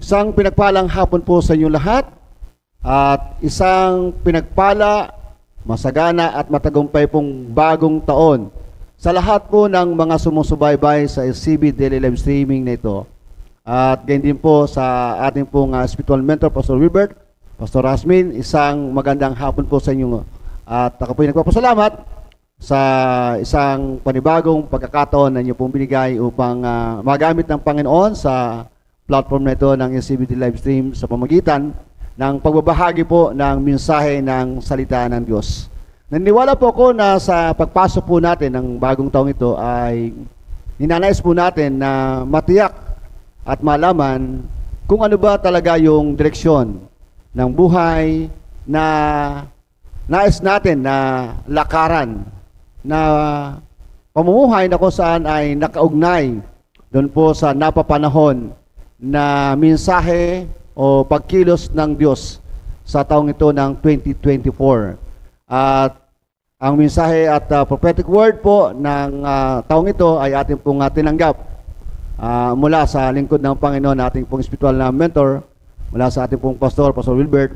Isang pinagpalang hapon po sa inyo lahat at isang pinagpala, masagana at matagumpay pong bagong taon sa lahat po ng mga sumusubaybay sa SCB Daily Live Streaming na ito. At ganyan din po sa ating pong spiritual mentor, Pastor Wilbert, Pastor Rasmin, isang magandang hapon po sa inyo. At ako po nagpapasalamat sa isang panibagong pagkakataon na inyo pong binigay upang magamit ng Panginoon sa platform na ito ng SCB Live Stream sa pamagitan ng pagbabahagi po ng mensahe ng salita ng Diyos. Naniniwala po ako na sa pagpasok po natin ng bagong taong ito ay ninanais po natin na matiyak at malaman kung ano ba talaga yung direksyon ng buhay na nais natin na lakaran, na pamumuhay na kung saan ay nakaugnay doon po sa napapanahon na mensahe o pagkilos ng Diyos sa taong ito ng 2024. At ang mensahe at prophetic word po ng taong ito ay ating pong tinanggap mula sa lingkod ng Panginoon, ating pong spiritual na mentor, mula sa ating pong pastor, Pastor Wilbert,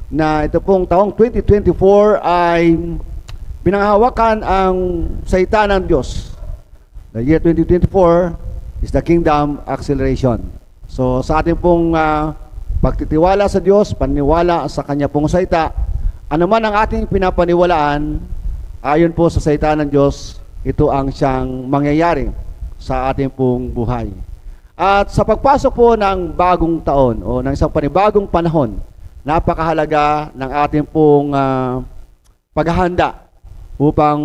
na ito pong taong 2024 ay pinanghahawakan ang salita ng Diyos. The year 2024 is the Kingdom Acceleration. So sa ating pong pagtitiwala sa Diyos, paniniwala sa Kanya pong salita, anuman ang ating pinapaniwalaan, ayon po sa salita ng Diyos, ito ang siyang mangyayari sa ating pong buhay. At sa pagpasok po ng bagong taon o ng isang panibagong panahon, napakahalaga ng ating pong paghahanda upang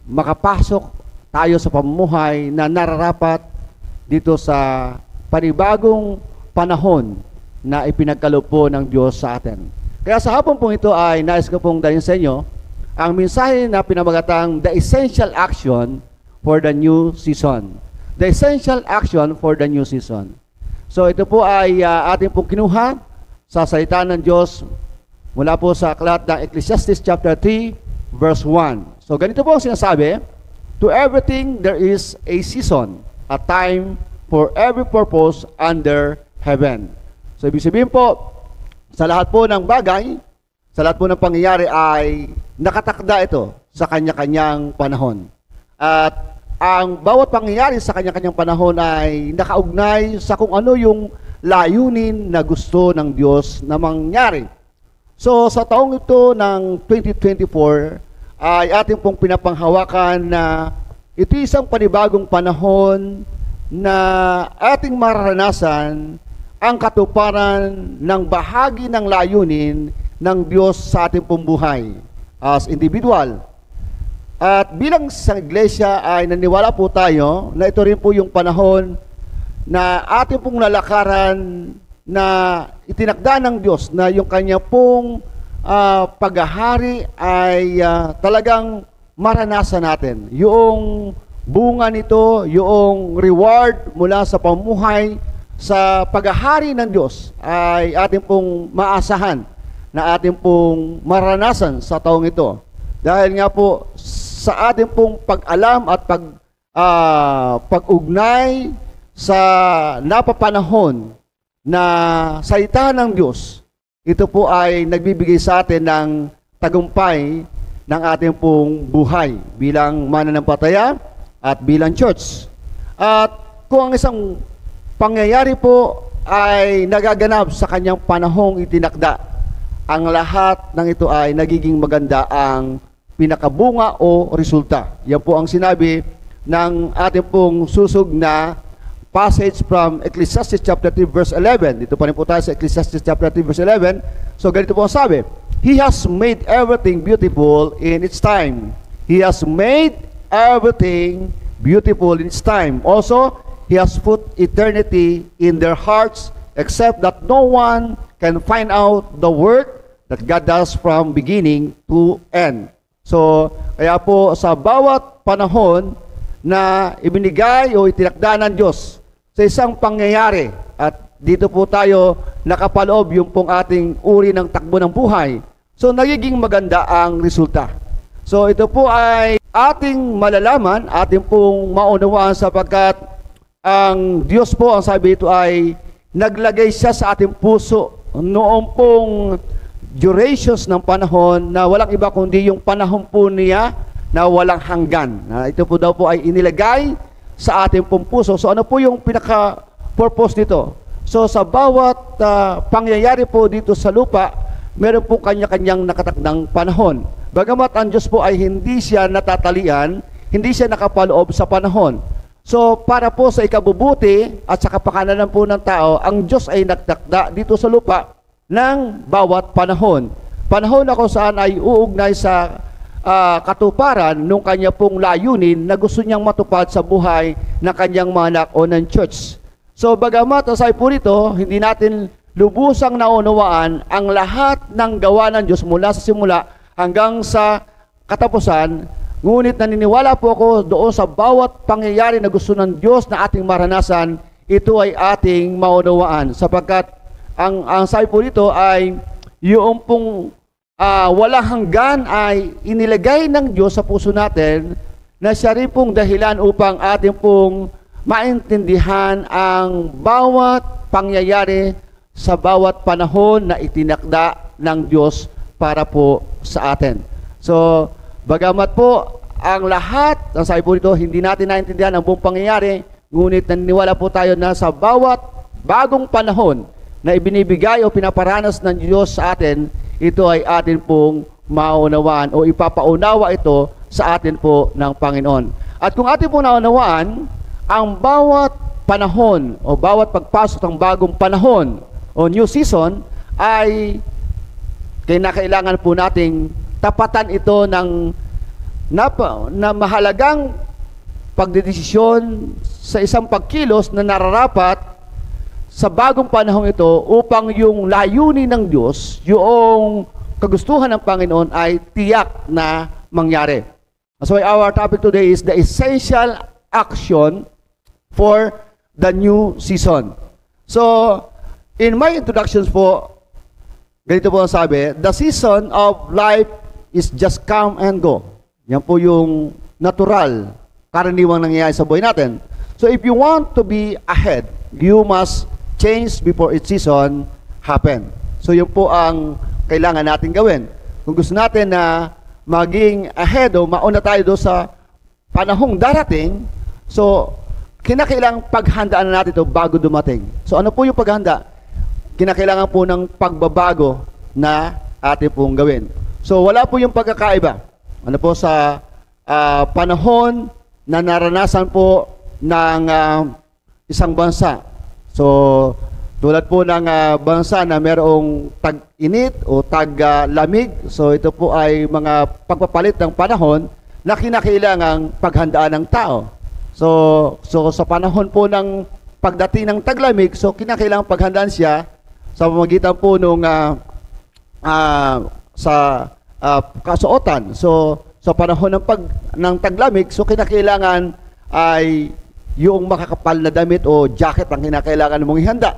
makapasok tayo sa pamumuhay na nararapat dito sa panibagong panahon na ipinagkaloob po ng Diyos sa atin. Kaya sa hapon pong ito ay nais ko pong dalhin sa inyo ang mensahe na pinamagatang The Essential Action for the New Season. The Essential Action for the New Season. So ito po ay ating pong kinuha sa salita ng Diyos mula po sa aklat ng Ecclesiastes chapter 3 verse 1. So ganito po ang sinasabi, to everything there is a season, a time for every purpose under heaven. So ibig sabihin po, sa lahat po ng bagay, sa lahat po ng pangyayari ay nakatakda ito sa kanya-kanyang panahon. At ang bawat pangyayari sa kanya-kanyang panahon ay nakaugnay sa kung ano yung layunin na gusto ng Diyos na mangyari. So sa taong ito ng 2024 ay ating pong pinapanghawakan na ito isang panibagong panahon na ating mararanasan ang katuparan ng bahagi ng layunin ng Diyos sa ating pong buhay as individual. At bilang sa iglesia ay naniwala po tayo na ito rin po yung panahon na ating pong lalakaran na itinakda ng Diyos na yung kanya pong paghahari ay talagang maranasan natin. Yung bunga nito, yung reward mula sa pamuhay sa paghahari ng Diyos ay ating pong maasahan na ating pong maranasan sa taong ito. Dahil nga po sa ating pong pag-alam at pag-ugnay sa napapanahon na salita ng Diyos, ito po ay nagbibigay sa atin ng tagumpay ng ating pong buhay bilang mananampataya at bilang church. At kung ang isang pangyayari po ay nagaganap sa kanyang panahong itinakda, ang lahat ng ito ay nagiging maganda ang pinakabunga o resulta. Yan po ang sinabi ng ating pong susog na passage from Ecclesiastes chapter 3 verse 11. Dito pa rin po tayo sa Ecclesiastes chapter 3 verse 11. So ganito po ang sabi, He has made everything beautiful in its time. He has made everything beautiful in its time. Also, He has put eternity in their hearts, except that no one can find out the work that God does from beginning to end. So, kaya po sa bawat panahon na ibinigay o itinakda ng Diyos sa isang pangyayari, at dito po tayo nakapaloob yung pong ating uri ng takbo ng buhay, so nagiging maganda ang resulta. So ito po ay ating malalaman, ating pong maunawaan sapagkat ang Diyos po, ang sabi ito ay naglagay siya sa ating puso noong pong durations ng panahon na walang iba kundi yung panahon po niya na walang hanggan. Ito po daw po ay inilagay sa ating pong puso. So ano po yung pinaka-purpose nito? So sa bawat pangyayari po dito sa lupa, meron po kanya-kanyang nakatakdang panahon. Bagamat ang Diyos po ay hindi siya natatalian, hindi siya nakapaloob sa panahon. So para po sa ikabubuti at sa kapakanan po ng tao, ang Diyos ay nagtakda dito sa lupa ng bawat panahon. Panahon na kung saan ay uugnay sa katuparan nung kanya pong layunin na gusto niyang matupad sa buhay ng kanyang mga anak o ng church. So bagamat aside po rito, hindi natin lubusang naunawaan ang lahat ng gawa ng Diyos mula sa simula hanggang sa katapusan, ngunit naniniwala po ako doon sa bawat pangyayari na gusto ng Diyos na ating maranasan, ito ay ating maunawaan. Sapagkat ang sabi po dito ay yung pong walang hanggan ay inilagay ng Diyos sa puso natin na siya rin pong dahilan upang ating pong maintindihan ang bawat pangyayari sa bawat panahon na itinakda ng Diyos para po sa atin. So, bagamat po ang lahat, ang sabi po dito, hindi natin naintindihan ang buong pangyayari, ngunit naniniwala po tayo na sa bawat bagong panahon na ibinibigay o pinaparanas ng Diyos sa atin, ito ay atin pong maunawaan o ipapaunawa ito sa atin po ng Panginoon. At kung atin pong naunawaan, ang bawat panahon o bawat pagpasok ng bagong panahon o new season ay kailangan po nating tapatan ito ng na mahalagang pagdedesisyon sa isang pagkilos na nararapat sa bagong panahon ito upang yung layunin ng Diyos, yung kagustuhan ng Panginoon ay tiyak na mangyari. So our topic today is the essential action for the new season. So, in my introductions po, ganito po ang sabi, the season of life is just come and go. Yan po yung natural, karaniwang nangyayari sa buhay natin. So, if you want to be ahead, you must change before its season happen. So, yun po ang kailangan natin gawin. Kung gusto natin na maging ahead o mauna tayo doon sa panahong darating, so, kinakailangan paghandaan na natin ito bago dumating. So, ano po yung paghanda? Kinakailangan po ng pagbabago na atin pong gawin. So, wala po yung pagkakaiba. Ano po sa panahon na naranasan po ng isang bansa. So, tulad po ng bansa na mayroong tag-init o tag-lamig. So, ito po ay mga pagpapalit ng panahon na kinakailangang paghandaan ng tao. So sa panahon po ng pagdating ng taglamig, so kinakailangang paghandaan siya sa pamamagitan po nung kasuotan. So sa panahon ng taglamig, so kinakailangan ay yung makakapal na damit o jacket ang kinakailangan mong ihanda.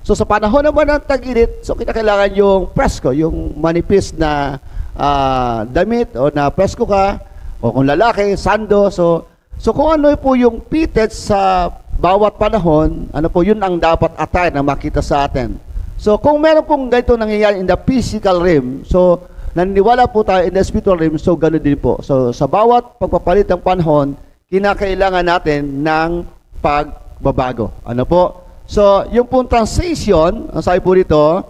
So sa panahon naman ng tag-init, so kinakailangan yung presko, yung manipis na damit o na presko ka, o kung lalaki, sando. So kung ano po yung fitted sa bawat panahon, ano po yun ang dapat attire na makita sa atin. So kung meron pong ganito nangyayari in the physical realm, so naniniwala po tayo in the spiritual realm, so gano'n din po. So sa bawat pagpapalit ng panahon, kinakailangan natin ng pagbabago. Ano po? So yung pong transition, ang sabi po dito,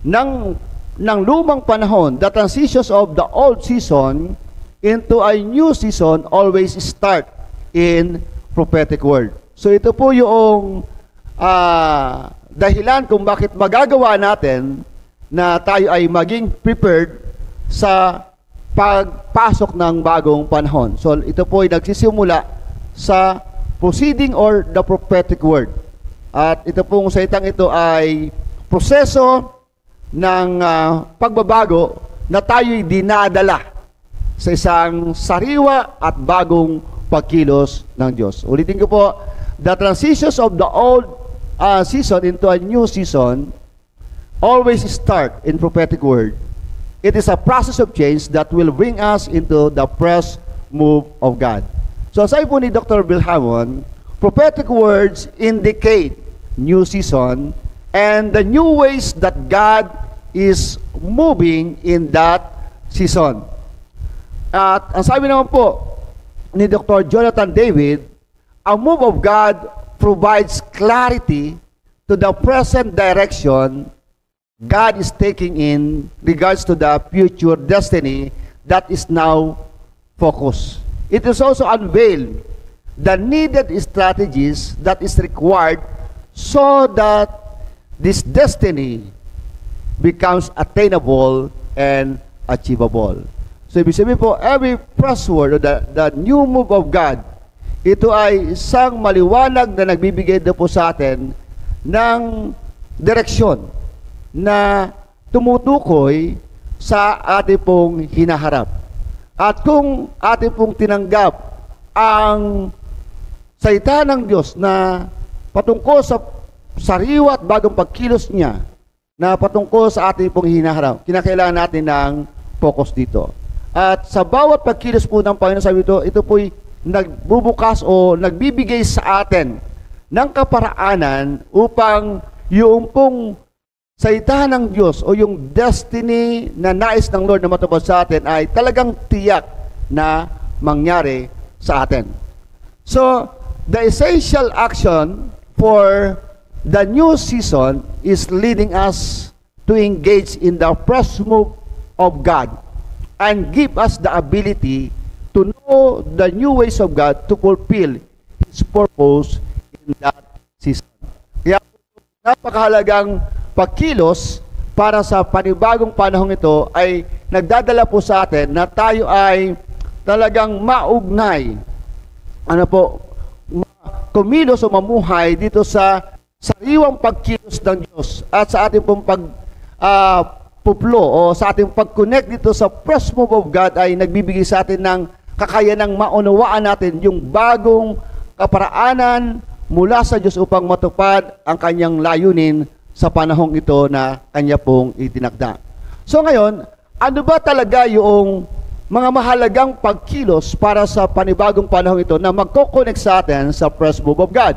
ng lumang panahon, the transitions of the old season into a new season always start in prophetic word. So ito po yung dahilan kung bakit magagawa natin na tayo ay maging prepared sa pagpasok ng bagong panahon. So ito po ay nagsisimula sa proceeding or the prophetic word. At ito pong salitang ito ay proseso ng pagbabago na tayo'y dinadala sa isang sariwa at bagong pagkilos ng Diyos. Ulitin ko po, the transitions of the old season into a new season always start in prophetic word. It is a process of change that will bring us into the fresh move of God. So, sabi po ni Dr. Bill Hammond, prophetic words indicate new season and the new ways that God is moving in that season. At ang sabi naman po ni Dr. Jonathan David, a move of God provides clarity to the present direction God is taking in regards to the future destiny that is now focused. It is also unveiled the needed strategies that is required so that this destiny becomes attainable and achievable. So, ibig sabihin po, every fresh word, the new move of God, ito ay isang maliwanag na nagbibigay na po sa atin ng direksyon na tumutukoy sa ating pong hinaharap. At kung ating pong tinanggap ang salita ng Diyos na patungkol sa sariwa at bagong pagkilos niya, na patungkol sa ating pong hinaharap, kinakailangan natin ng focus dito. At sa bawat pagkilos po ng Panginoon, sabi ito po'y nagbubukas o nagbibigay sa atin ng kaparaanan upang yung pong salita ng Diyos o yung destiny na nais ng Lord na matupad sa atin ay talagang tiyak na mangyari sa atin. So, the essential action for the new season is leading us to engage in the fresh move of God and give us the ability to know the new ways of God to fulfill His purpose in that season. Kaya napakahalagang pagkilos para sa panibagong panahong ito ay nagdadala po sa atin na tayo ay talagang maugnay, kumilos o mamuhay dito sa sariwang pagkilos ng Diyos at sa ating pong puplo o sa ating pag-connect dito sa fresh move of God ay nagbibigay sa atin ng kakayanang maunawaan natin yung bagong kaparaanan mula sa Diyos upang matupad ang kanyang layunin sa panahong ito na kanya pong itinakda. So ngayon, ano ba talaga yung mga mahalagang pagkilos para sa panibagong panahong ito na magko-connect sa atin sa fresh move of God?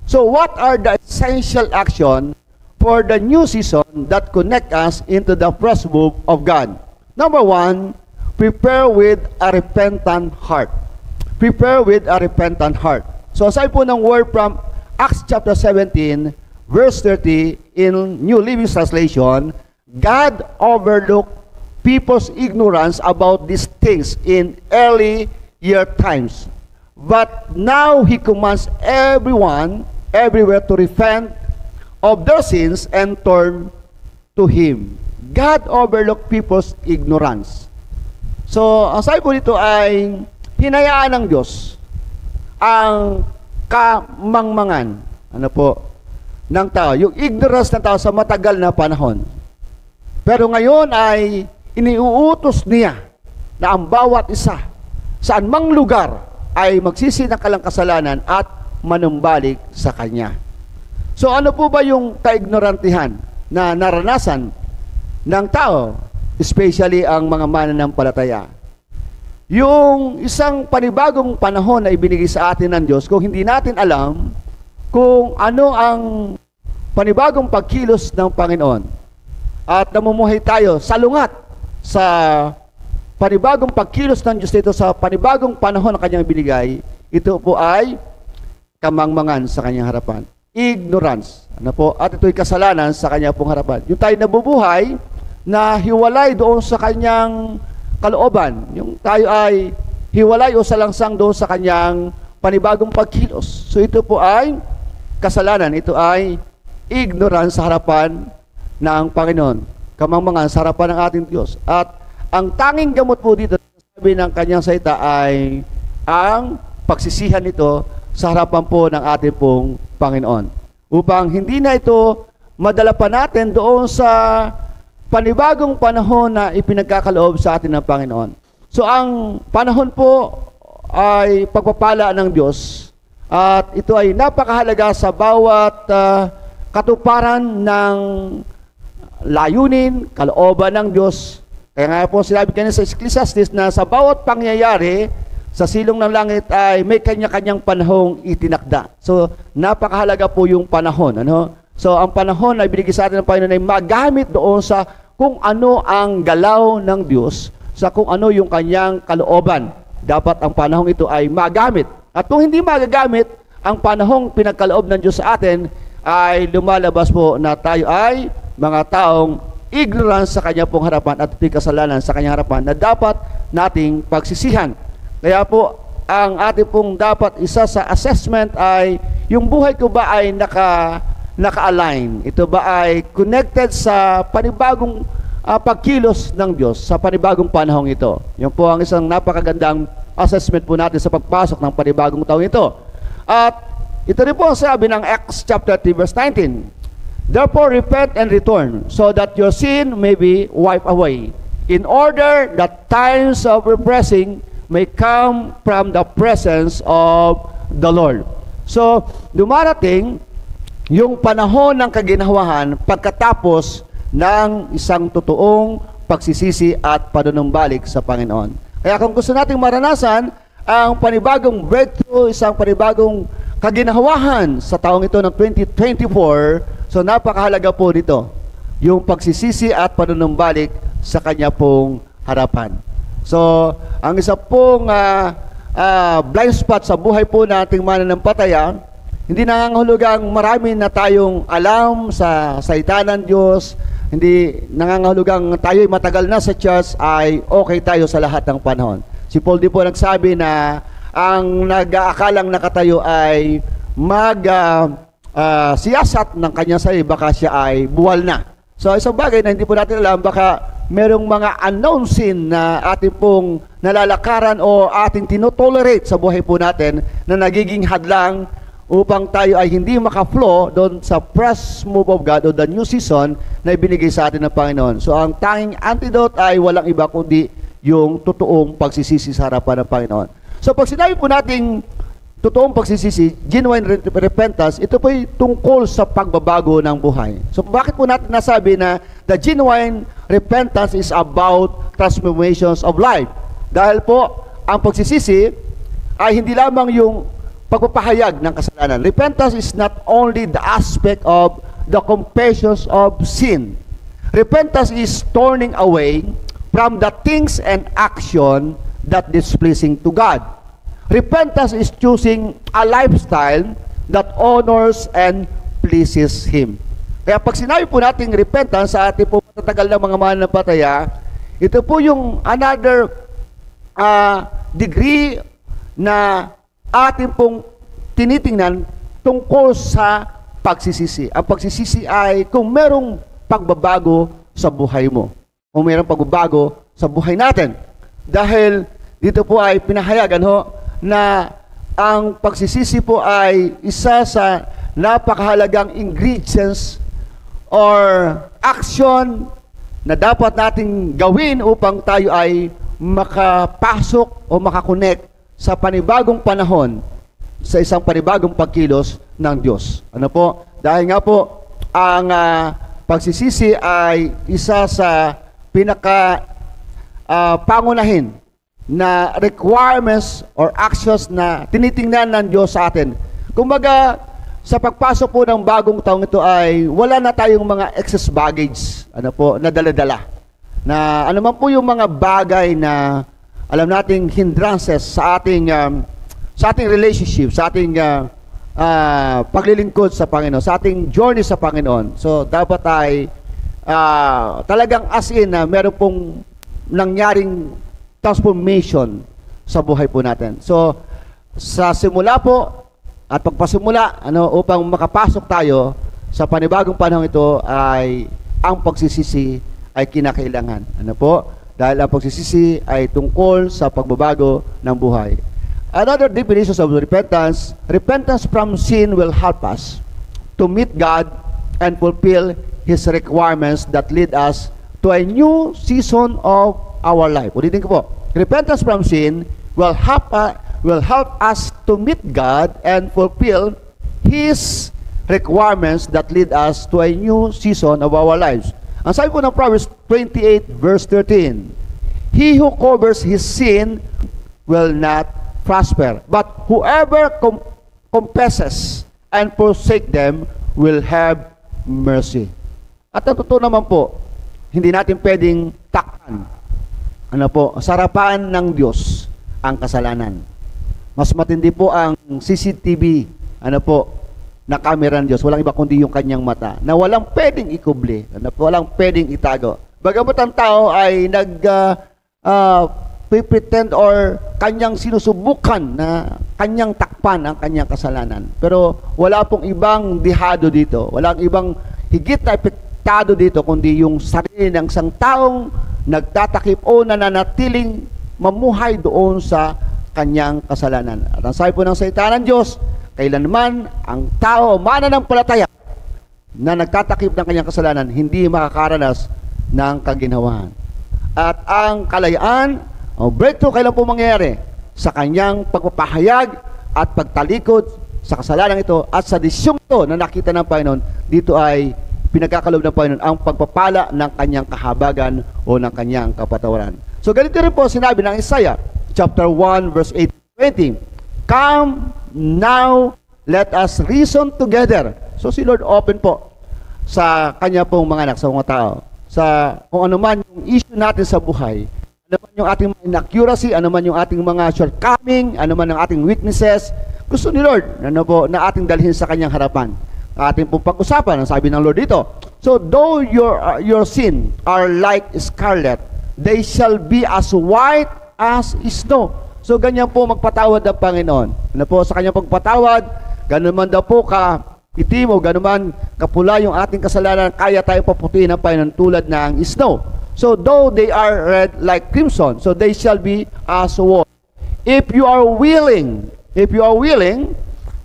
So what are the essential action for the new season that connect us into the fresh move of God? Number one, prepare with a repentant heart. Prepare with a repentant heart. So aside po ng word from Acts chapter 17, verse 30 in New Living Translation, God overlooked people's ignorance about these things in early year times. But now He commands everyone, everywhere to repent of their sins and turn to Him. God overlooked people's ignorance. So, ang sabi po dito ay hinayaan ng Diyos ang kamangmangan ng tao, yung ignorance ng tao sa matagal na panahon. Pero ngayon ay iniuutos niya na ang bawat isa saan mang lugar ay magsisi ng kalang kasalanan at manumbalik sa Kanya. So ano po ba yung kaignorantihan na naranasan ng tao, especially ang mga mananampalataya? Yung isang panibagong panahon na ibinigay sa atin ng Diyos, kung hindi natin alam kung ano ang panibagong pagkilos ng Panginoon at namumuhay tayo salungat sa panibagong pagkilos ng Diyos dito sa panibagong panahon na Kanyang binigay, ito po ay kamangmangan sa Kanyang harapan. Ignorance. At ito'y kasalanan sa Kanyang pong harapan. Yung tayo nabubuhay na hiwalay doon sa Kanyang kalooban. Yung tayo ay hiwalay o salangsang doon sa Kanyang panibagong pagkilos. So ito po ay kasalanan. Ito ay ignorance sa harapan ng Panginoon. Kamangmangan sa harapan ng ating Diyos. At ang tanging gamot po dito, sabi ng Kanyang salita ay ang pagsisihan nito sa harapan po ng ating pong Panginoon. Upang hindi na ito madala pa natin doon sa panibagong panahon na ipinagkakaloob sa atin ng Panginoon. So ang panahon po ay pagpapala ng Diyos at ito ay napakahalaga sa bawat katuparan ng layunin, kalooban ng Diyos. Kaya nga po sinabi kanina sa Ecclesiastes na sa bawat pangyayari sa silong ng langit ay may kanya-kanyang panahong itinakda. So napakahalaga po yung panahon. So, ang panahon na ibinigay sa atin ng Panginoon ay magamit doon sa kung ano ang galaw ng Diyos, sa kung ano yung kanyang kalooban. Dapat ang panahong ito ay magamit. At kung hindi magagamit, ang panahong pinagkaloob ng Diyos sa atin ay lumalabas po na tayo ay mga taong ignorance sa kanya pong harapan at kasalanan sa kanyang harapan na dapat nating pagsisihan. Kaya po, ang ating pong dapat isa sa assessment ay yung buhay ko ba ay naka-align? Ito ba ay connected sa panibagong pagkilos ng Diyos sa panibagong panahong ito? Yan po ang isang napakagandang assessment po natin sa pagpasok ng panibagong taon ito. At ito rin po ang sabi ng Acts chapter 3 verse 19. Therefore repent and return, so that your sin may be wiped away, in order that times of refreshing may come from the presence of the Lord. So, dumarating yung panahon ng kaginhawahan pagkatapos ng isang totoong pagsisisi at panunumbalik sa Panginoon. Kaya kung gusto nating maranasan ang panibagong breakthrough, isang panibagong kaginhawahan sa taong ito ng 2024, so napakahalaga po nito, yung pagsisisi at panunumbalik sa kanya pong harapan. So, ang isa pong blind spot sa buhay po nating mananampataya, hindi nangangahulugang marami na tayong alam sa salita ng Diyos, hindi nangangahulugang tayo'y matagal na sa church, ay okay tayo sa lahat ng panahon. Si Paul di po nagsabi na ang nag-aakalang nakatayo ay siyasat ng kanyang sarili, baka siya ay buwal na. So isang bagay na hindi po natin alam, baka merong mga unknown sin na ating pong nalalakaran o ating tinotolerate sa buhay po natin na nagiging hadlang upang tayo ay hindi maka-flow doon sa fresh move of God o the new season na ibinigay sa atin ng Panginoon. So ang tanging antidote ay walang iba kundi yung totoong pagsisisi sa harapan ng Panginoon. So pag sinabi po nating totoong pagsisisi, genuine repentance, ito po ay tungkol sa pagbabago ng buhay. So bakit po natin nasabi na the genuine repentance is about transformations of life? Dahil po, ang pagsisisi ay hindi lamang yung pagpapahayag ng kasalanan. Repentance is not only the aspect of the confessions of sin. Repentance is turning away from the things and action that displeasing to God. Repentance is choosing a lifestyle that honors and pleases Him. Kaya pag sinabi po natin repentance sa ating po matatagal na mga mananampataya, ito po yung another degree na ating pong tinitingnan tungkol sa pagsisisi. Ang pagsisisi ay kung merong pagbabago sa buhay mo. Kung merong pagbabago sa buhay natin. Dahil dito po ay pinahayagan na ang pagsisisi po ay isa sa napakahalagang ingredients or action na dapat nating gawin upang tayo ay makapasok o makakonect sa panibagong panahon sa isang panibagong pagkilos ng Diyos. Ano po? Dahil nga po, ang pagsisisi ay isa sa pangunahin na requirements or actions na tinitingnan ng Diyos sa atin. Kumbaga, sa pagpasok po ng bagong taong ito ay wala na tayong mga excess baggage, na dala-dala. Na ano man po yung mga bagay na alam nating hindrances sa ating relationship, sa ating paglilingkod sa Panginoon, sa ating journey sa Panginoon. So, dapat ay talagang as in na meron pong nangyaring transformation sa buhay po natin. So, sa simula po at pagpasimula, upang makapasok tayo sa panibagong panahon ito ay ang pagsisisi ay kinakailangan. Ano po? Dahil ang pagsisisi ay tungkol sa pagbabago ng buhay. Another definition of repentance, repentance from sin will help us to meet God and fulfill His requirements that lead us to a new season of our life. Ulitin ko po. Repentance from sin will help us to meet God and fulfill His requirements that lead us to a new season of our lives. Ang sabi po ng Proverbs 28 verse 13, He who covers his sin will not prosper, but whoever confesses and forsake them will have mercy. At ang totoo naman po, hindi natin pwedeng takpan, sa harapan ng Diyos ang kasalanan. Mas matindi po ang CCTV, na camera ng Diyos. Walang iba kundi yung kanyang mata, na walang pwedeng ikubli, walang pwedeng itago. Bagamat ang tao ay pretend or kanyang sinusubukan na kanyang takpan ang kanyang kasalanan. Pero wala pong ibang dihado dito, walang ibang higit na epektado dito, kundi yung sarili ng isang taong nagtatakip o nananatiling mamuhay doon sa kanyang kasalanan. At ang sabi po ng salita ng Diyos, kailanman ang tao mananampalataya na nagtatakip ng kanyang kasalanan, hindi makakaranas ng kaginhawahan. At ang kalayaan, ang breakthrough, kailan po mangyayari? Sa kanyang pagpapahayag at pagtalikod sa kasalanan ito at sa disyong ito na nakita ng Panginoon. Dito ay pinagkakaloob ng Panginoon ang pagpapala ng kanyang kahabagan o ng kanyang kapatawaran. So ganito rin po sinabi ng Isaiah chapter 1 verse 8-20. Come now, let us reason together. So si Lord open po sa kanya pong mga anak, sa mga tao, sa kung ano man yung issue natin sa buhay, ano man yung ating inaccuracy, ano man yung ating mga shortcoming, ano man ang ating weaknesses, gusto ni Lord na ating dalhin sa kanyang harapan. Ating pong pag-usapan, ang sabi ng Lord dito. So though your sin are like scarlet, they shall be as white as snow. So ganyan po magpatawad ng Panginoon. Sa kanyang pagpatawad, ganun man daw po ka itim o ganun man kapula yung ating kasalanan, kaya tayo paputiin ng Panginoon tulad ng snow. So though they are red like crimson, so they shall be as wool. If you are willing,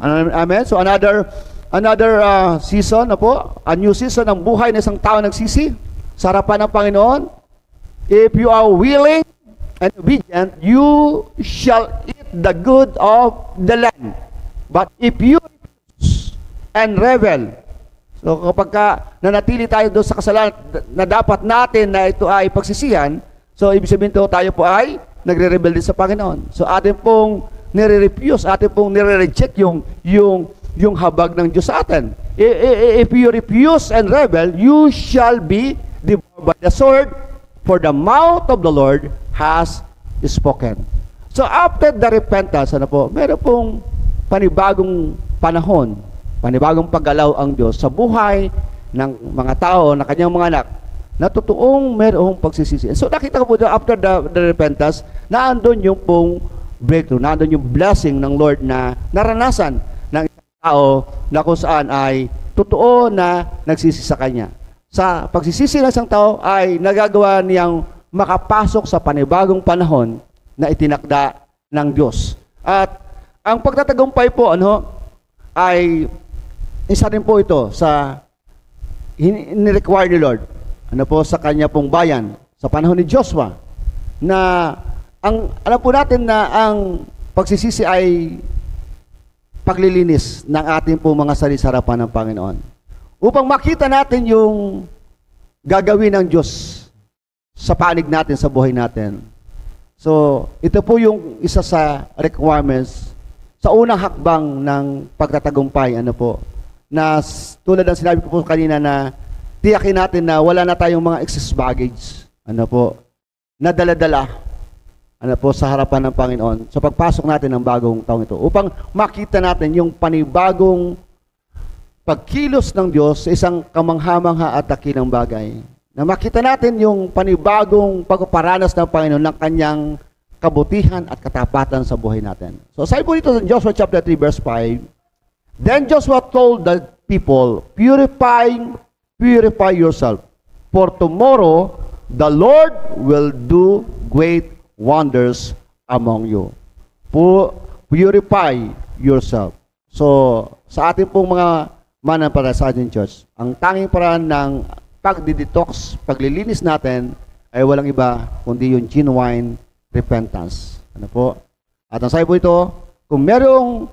amen. So another season a new season ng buhay ng isang tao nagsisi sa harapan ng Panginoon. If you are willing and obedient, you shall eat the good of the land. But if you refuse and rebel, so kapag nanatili tayo doon sa kasalanan na dapat natin na ito ay pagsisihan, so ibig sabihin tayo po ay nagre-rebel din sa Panginoon. So atin pong nire-refuse, atin pong nire-reject yung habag ng Diyos sa atin. If you refuse and rebel, you shall be devoured by the sword, for the mouth of the Lord has spoken. So after the repentance, meron pong panibagong panahon, panibagong paggalaw ang Diyos sa buhay ng mga tao, na kanyang mga anak, na totoong merong pagsisisi. So nakita ko po after the repentance, na andun yung pong breakthrough, na andun yung blessing ng Lord na naranasan ng isang tao na kung saan ay totoo na nagsisi sa Kanya. Sa pagsisisi ng isang tao ay nagagawa niyang makapasok sa panibagong panahon na itinakda ng Diyos. At ang pagtatagumpay po ay isa rin po ito sa ni-require ni Lord sa kanya pong bayan sa panahon ni Joshua, na alam po natin na ang pagsisisi ay paglilinis ng ating pong mga sarili sa harapan ng Panginoon, upang makita natin yung gagawin ng Diyos sa panig natin, sa buhay natin. So, ito po yung isa sa requirements sa unang hakbang ng pagtatagumpay, na tulad ng sinabi ko po kanina, na tiyakin natin na wala na tayong mga excess baggage, na dala-dala, sa harapan ng Panginoon, sa pagpasok natin ng bagong taong ito, upang makita natin yung panibagong pagkilos ng Diyos sa isang kamangha-mangha at dakilang bagay. Na makita natin yung panibagong pagpaparanas ng Panginoon ng kanyang kabutihan at katapatan sa buhay natin. So sabi po dito sa Joshua chapter 3 verse 5, Then Joshua told the people, Purify yourself, for tomorrow the Lord will do great wonders among you. Purify yourself. So sa ating pong mga mananampalataya sa ating church, ang tanging paraan ng pagdidetox, paglilinis natin, ay walang iba kundi yung genuine repentance. At ang sabi po ito, kung merong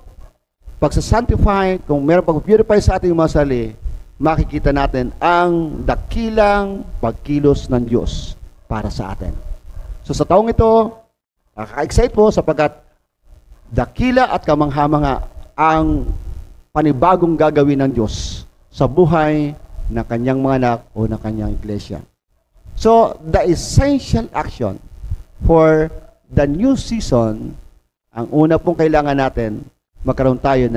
pagsasanctify, kung merong pag-purify sa ating mga sarili, makikita natin ang dakilang pagkilos ng Diyos para sa atin. So sa taong ito, nakaka-excite po sapagkat dakila at kamangha-mangha ang panibagong gagawin ng Diyos sa buhay ng kanyang mga anak o ng kanyang iglesia. So, the essential action for the new season, ang una pong kailangan natin, magkaroon tayo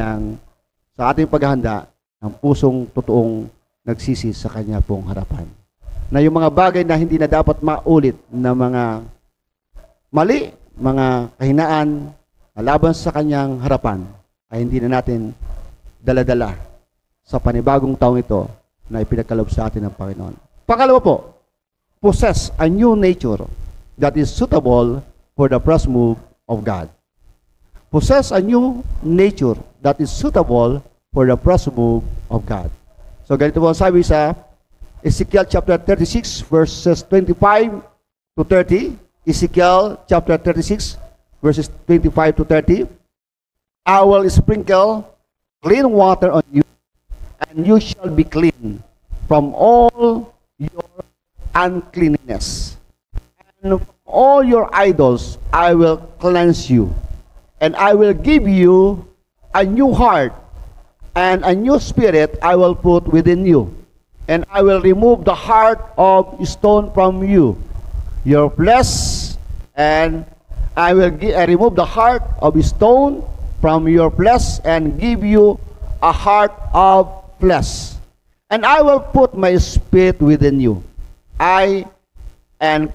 sa ating paghahanda, ng pusong totoong nagsisi sa kanya pong harapan. Na yung mga bagay na hindi na dapat maulit na mga mali, mga kahinaan, laban sa kanyang harapan, ay hindi na natin dala-dala sa panibagong taong ito na ipinagkaloob sa atin ng Panginoon. Pangalawa po, possess a new nature that is suitable for the first move of God. Possess a new nature that is suitable for the first move of God. So ganito po ang sabi sa Ezekiel chapter 36 verses 25 to 30. Ezekiel chapter 36 verses 25 to 30. I will sprinkle clean water on you, and you shall be clean from all your uncleanness. And from all your idols I will cleanse you, and I will give you a new heart, and a new spirit I will put within you. And I will remove the heart of stone from you, your flesh, and I will remove the heart of stone from your flesh, and give you a heart of flesh. And I will put my spirit within you. And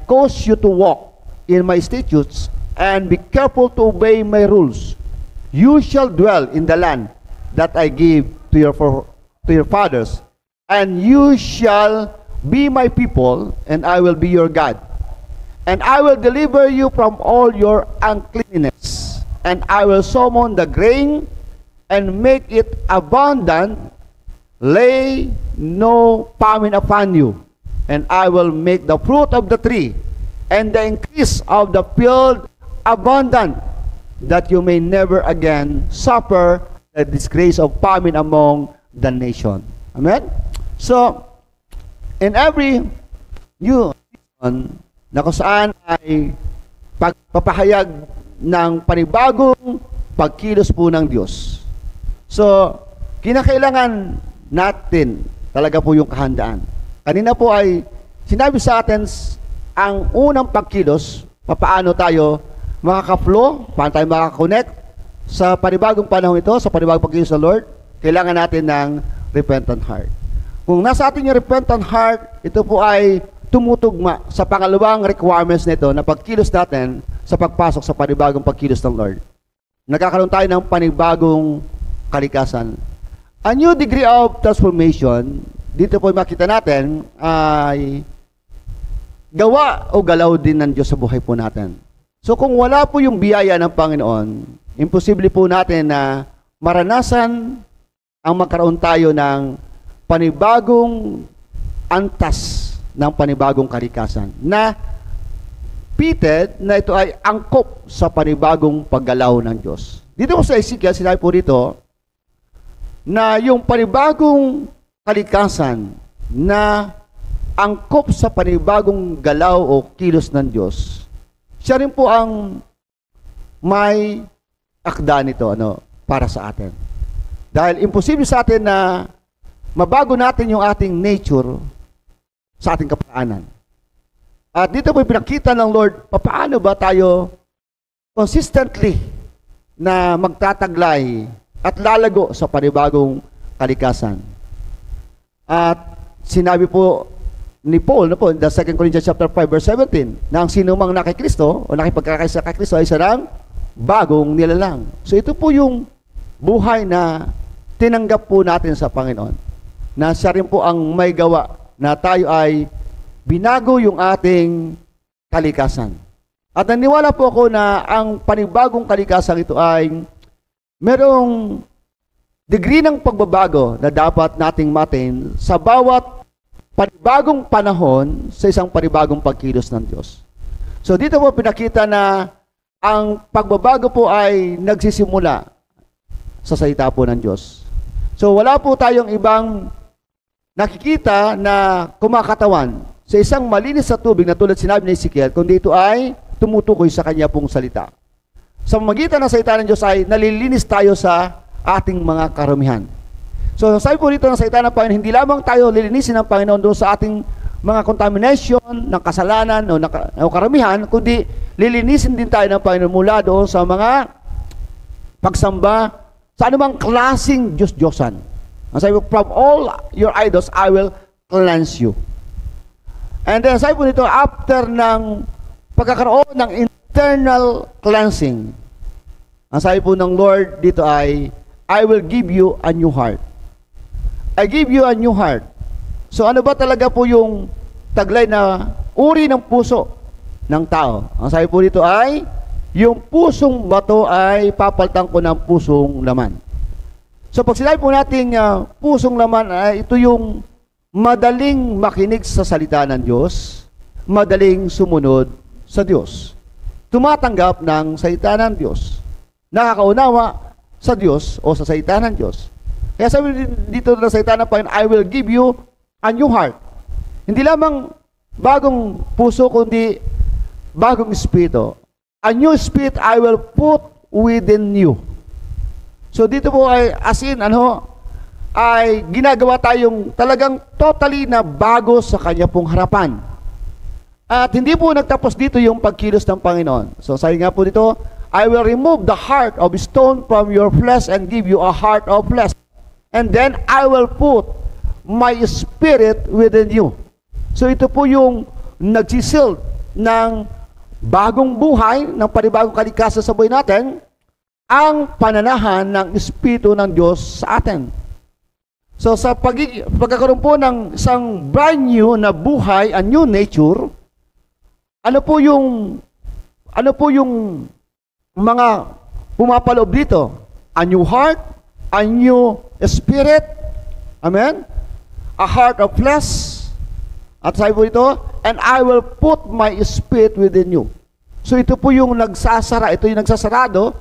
cause you to walk in my statutes, and be careful to obey my rules. You shall dwell in the land that I give to your fathers, and you shall be my people, and I will be your God. And I will deliver you from all your uncleanness, and I will summon the grain and make it abundant, lay no famine upon you, and I will make the fruit of the tree and the increase of the field abundant, that you may never again suffer the disgrace of famine among the nation. Amen? So, in every new season na kung saan ay pagpapahayag ng panibagong pagkilos po ng Diyos. So, kinakailangan natin talaga po yung kahandaan. Kanina po ay sinabi sa atin ang unang pagkilos, paano tayo makaka-flow, paano tayo makaka-connect sa panibagong panahon ito, sa panibagong pagkilos ng Lord. Kailangan natin ng repentant heart. Kung nasa atin yung repentant heart, ito po ay tumutugma sa pangalawang requirements nito na pagkilos natin sa pagpasok sa panibagong pagkilos ng Lord. Nagkakaroon tayo ng panibagong kalikasan. A new degree of transformation, dito po makita natin, ay gawa o galaw din ng Diyos sa buhay po natin. So kung wala po yung biyaya ng Panginoon, imposible po natin na maranasan ang magkaroon tayo ng panibagong antas ng panibagong kalikasan na fitted na ito ay angkop sa panibagong paggalaw ng Diyos. Dito po sa Ezekiel, sinabi po dito na yung panibagong kalikasan na angkop sa panibagong galaw o kilos ng Diyos, siya rin po ang may akda nito para sa atin. Dahil imposible sa atin na mabago natin yung ating nature sa ating kapaanan. At dito po pinakita ng Lord, paano ba tayo consistently na magtataglay at lalago sa panibagong kalikasan. At sinabi po ni Paul, in the 2 Corinthians chapter 5 verse 17, na ang sino mang nakikristo o nakipagkakaisa kay Kristo ay sarang bagong nilalang. So ito po yung buhay na tinanggap po natin sa Panginoon. Na siya rin po ang may gawa na tayo ay binago yung ating kalikasan. At naniwala po ako na ang panibagong kalikasan ito ay merong degree ng pagbabago na dapat nating matin sa bawat panibagong panahon sa isang panibagong pagkilos ng Diyos. So dito po pinakita na ang pagbabago po ay nagsisimula sa salita po ng Diyos. So wala po tayong ibang nakikita na kumakatawan sa isang malinis sa tubig na tulad sinabi ni Ezekiel, kundi ito ay tumutukoy sa kanya pong salita. Sa magitan ng salita ng Diyos ay nalilinis tayo sa ating mga karumihan. So, sabi po dito ng salita ng Panginoon, hindi lamang tayo lilinisin ng Panginoon doon sa ating mga contamination ng kasalanan o karamihan, kundi lilinisin din tayo ng Panginoon mula doon sa mga pagsamba sa anumang klaseng Diyos-Diyosan. Ang sabi po, from all your idols, I will cleanse you. And then, sabi po dito, after ng pagkakaroon ng internal cleansing, ang sabi po ng Lord dito ay, I will give you a new heart. I give you a new heart. So ano ba talaga po yung taglay na uri ng puso ng tao? Ang sabi po dito ay, yung pusong bato ay papalitan ko ng pusong laman. So pag sinabi po natin pusong laman, ay ito yung madaling makinig sa salita ng Diyos, madaling sumunod sa Diyos. Tumatanggap ng salita ng Diyos. Nakakaunawa sa Diyos o sa salita ng Diyos. Kaya sabi dito na salita ng Panginoon, I will give you a new heart. Hindi lamang bagong puso, kundi bagong espiritu. A new spirit I will put within you. So dito po ay as in, ay ginagawa tayong talagang totally na bago sa kanya pong harapan. At hindi po nagtapos dito yung pagkilos ng Panginoon. So sabi nga po dito, I will remove the heart of stone from your flesh and give you a heart of flesh. And then I will put my spirit within you. So ito po yung nagsisil ng bagong buhay, ng panibagong kalikasan sa buhay natin, ang pananahan ng Espiritu ng Diyos sa atin. So sa pagkakaroon po ng isang brand new na buhay, a new nature, ano po yung mga pumapaloob dito? A new heart, a new spirit, amen? A heart of flesh, at sabi po ito, and I will put my spirit within you. So ito po yung nagsasara, ito yung nagsasarado,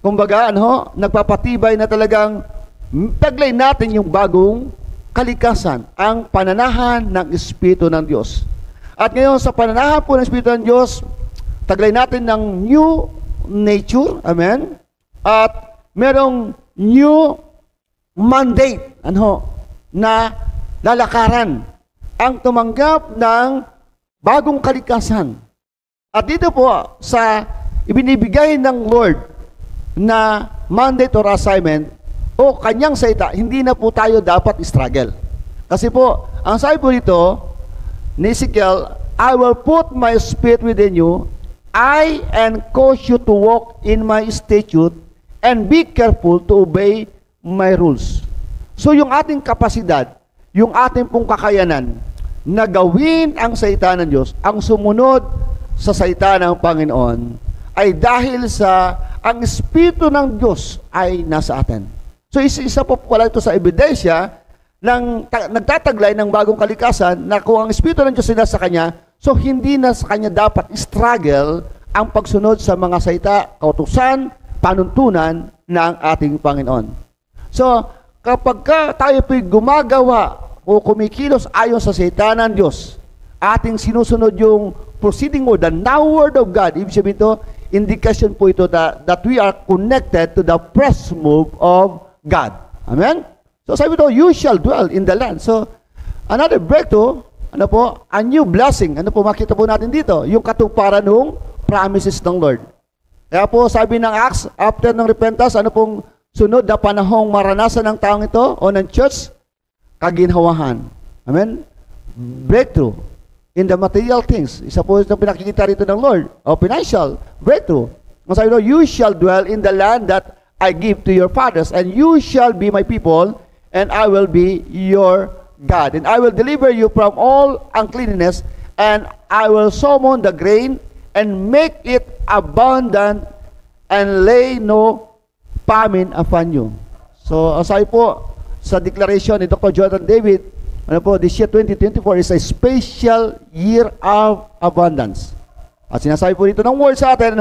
kumbaga, nagpapatibay na talagang taglay natin yung bagong kalikasan, ang pananahan ng Espiritu ng Diyos. At ngayon, sa pananahan po ng Espiritu ng Diyos, taglay natin ng new nature, amen? At merong new mandate, na lalakaran ang tumanggap ng bagong kalikasan. At dito po sa ibinibigay ng Lord na mandate or assignment o kanyang salita, hindi na po tayo dapat struggle. Kasi po, ang sabi po dito ni Ezekiel, I will put my spirit within you, I and cause you to walk in my statute and be careful to obey my rules. So yung ating kapasidad, yung ating pong kakayanan na gawin ang salita ng Diyos, ang sumunod sa salita ng Panginoon, ay dahil sa ang Espiritu ng Diyos ay nasa atin. So isa po pala ito sa ebidensya ng nagtataglay ng bagong kalikasan na kung ang Espiritu ng Diyos ay nasa Kanya, so hindi na sa Kanya dapat struggle ang pagsunod sa mga salita, kautusan, panuntunan ng ating Panginoon. So, kapag tayo po'y gumagawa o kumikilos ayon sa salita ng Diyos, ating sinusunod yung proceeding or the now word of God, ibig sabihin ito, indication po ito that we are connected to the press move of God. Amen? So, sabi ito, you shall dwell in the land. So, another breakthrough, a new blessing. Makita po natin dito, yung katuparan ng promises ng Lord. Kaya po, sabi ng Acts, after ng repentance, pong sunod na panahong maranasan ng taong ito o ng church? Kaginhawahan. Amen? Breakthrough in the material things. Isa po itong pinakikita rito ng Lord. O financial breakthrough. Ang sabi doon, you shall dwell in the land that I give to your fathers, and you shall be my people, and I will be your God. And I will deliver you from all uncleanness, and I will summon the grain, and make it abundant, and lay no famine upon you. So, aside po sa declaration ni Dr. Jonathan David, this year 2024 is a special year of abundance. At sinasabi po dito ng word sa atin,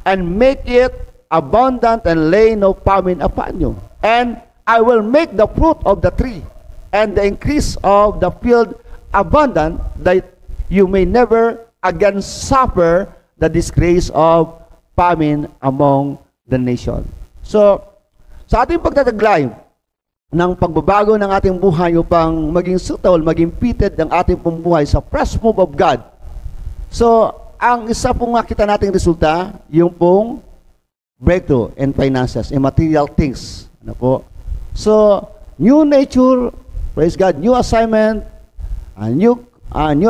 and make it abundant and lay no famine upon you. And I will make the fruit of the tree and the increase of the field abundant, that you may never again suffer the disgrace of famine among the nation. So, sa ating pagtataglay ng pagbabago ng ating buhay upang maging suitable, maging fitted ang ating pong buhay sa fresh move of God. So, ang isa pong makita nating resulta, yung pong breakthrough in finances, in material things. Ano po? So, new nature, praise God, new assignment, a new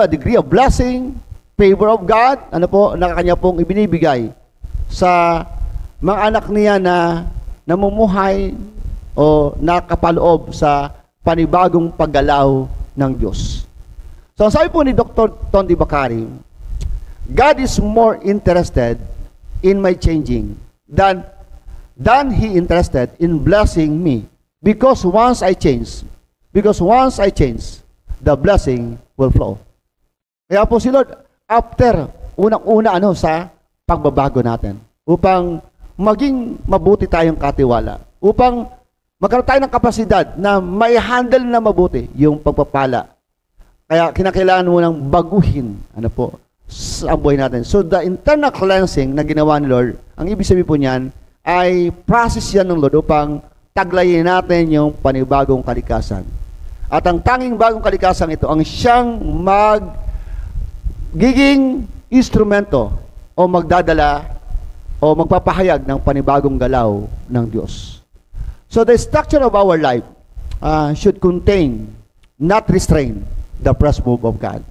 degree of blessing, favor of God, ano po, na kanya pong ibinibigay sa mga anak niya na namumuhay o nakapaloob sa panibagong paggalaw ng Diyos. So, sabi po ni Dr. Tondi Bakari, God is more interested in my changing than He interested in blessing me. Because once I change, the blessing will flow. Kaya po si Lord, after unang-una sa pagbabago natin, upang maging mabuti tayong katiwala, upang magkaroon tayo ng kapasidad na may handle na mabuti yung pagpapala. Kaya kinakailangan mo nang baguhin sa buhay natin. So the internal cleansing na ginawa ni Lord, ang ibig sabihin po niyan ay process yan ng Lord upang taglayin natin yung panibagong kalikasan. At ang tanging bagong kalikasan ito ang siyang magiging instrumento o magdadala o magpapahayag ng panibagong galaw ng Diyos. So the structure of our life should contain, not restrain, the fresh move of God.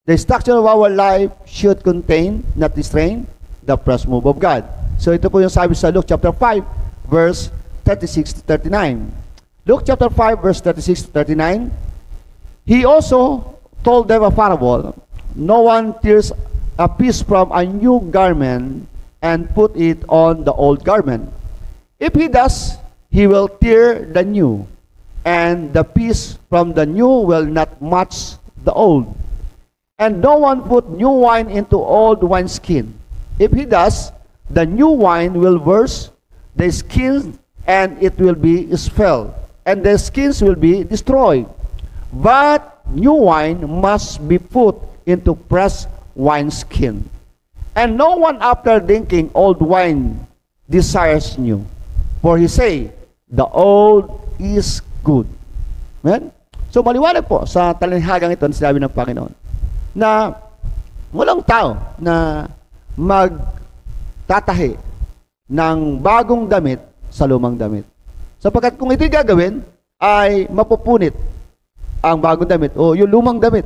The structure of our life should contain, not restrain, the fresh move of God. So ito po yung sabi sa Luke chapter 5, verse 36 to 39. Luke chapter 5, verse 36 to 39. He also told them a parable. No one tears a piece from a new garment and put it on the old garment. If he does, he will tear the new, and the piece from the new will not match the old. And no one put new wine into old wineskin. If he does, the new wine will burst the skins, and it will be spilled, and the skins will be destroyed. But new wine must be put into fresh wineskin. And no one after drinking old wine desires new. For he say, the old is good. Amen? So maliwanag po sa talinghagang ito na sinabi ng Panginoon na walang tao na magtatahi ng bagong damit sa lumang damit. Sapagkat kung ito'y gagawin, ay mapupunit ang bagong damit o yung lumang damit.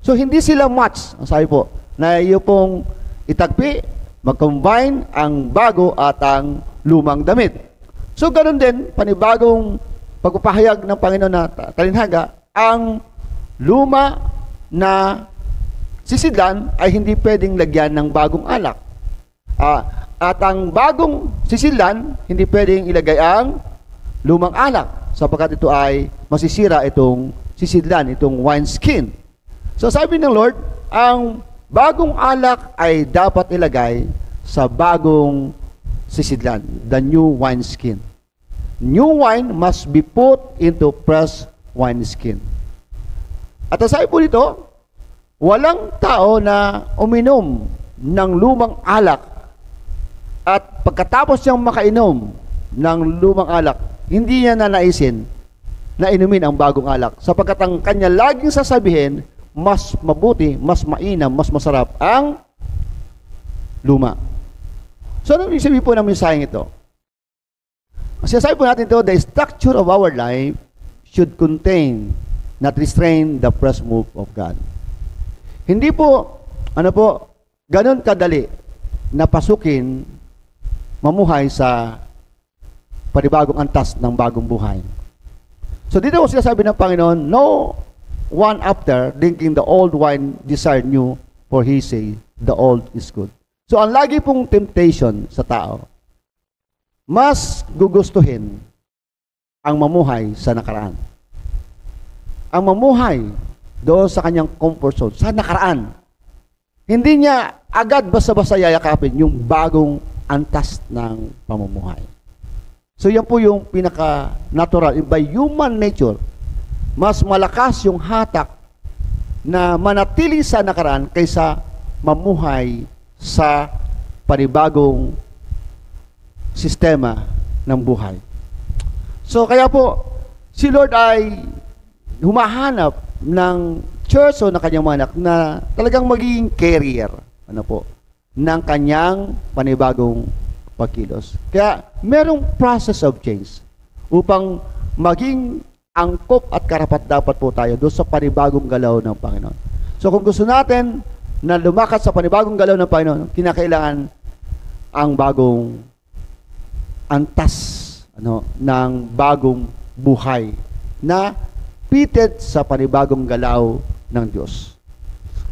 So hindi sila match, ang sabi po, na yung pong itagpi, mag-combine ang bago at ang lumang damit. So ganoon din, panibagong pagpapahayag ng Panginoon na talinhaga, ang luma na sisidlan ay hindi pwedeng lagyan ng bagong alak. At ang bagong sisidlan, hindi pwedeng ilagay ang lumang alak sapagkat ito ay masisira itong sisidlan, itong wineskin. So sabi ng Lord, ang bagong alak ay dapat ilagay sa bagong sisidlan, the new wineskin. New wine must be put into fresh wineskin. At sabi po dito, walang tao na uminom ng lumang alak at pagkatapos niyang makainom ng lumang alak, hindi niya nanaisin na inumin ang bagong alak sapagkat ang kanya laging sasabihin, mas mabuti, mas mainam, mas masarap ang luma. So, ano yung sabi po ng mensaheng ito? Sinasabi po natin ito, the structure of our life should contain, not restrain, the fresh move of God. Hindi po, ganun kadali na pasukin, mamuhay sa panibagong antas ng bagong buhay. So, dito po sinasabi ng Panginoon, no one after drinking the old wine desire new, for he say, the old is good. So, ang lagi pong temptation sa tao, mas gugustuhin ang mamuhay sa nakaraan. Ang mamuhay doon sa kanyang comfort zone, sa nakaraan. Hindi niya agad basta-basta yayakapin yung bagong antas ng pamumuhay. So, yan po yung pinaka-natural. By human nature, mas malakas yung hatak na manatili sa nakaraan kaysa mamuhay sa panibagong sistema ng buhay. So, kaya po, si Lord ay humahanap ng church o ng kanyang mga anak na talagang magiging carrier, ng kanyang panibagong pagkilos. Kaya merong process of change upang maging angkop at karapat-dapat po tayo doon sa panibagong galaw ng Panginoon. So kung gusto natin na lumakas sa panibagong galaw ng Panginoon, kinakailangan ang bagong antas ng bagong buhay na fitted sa panibagong galaw ng Diyos.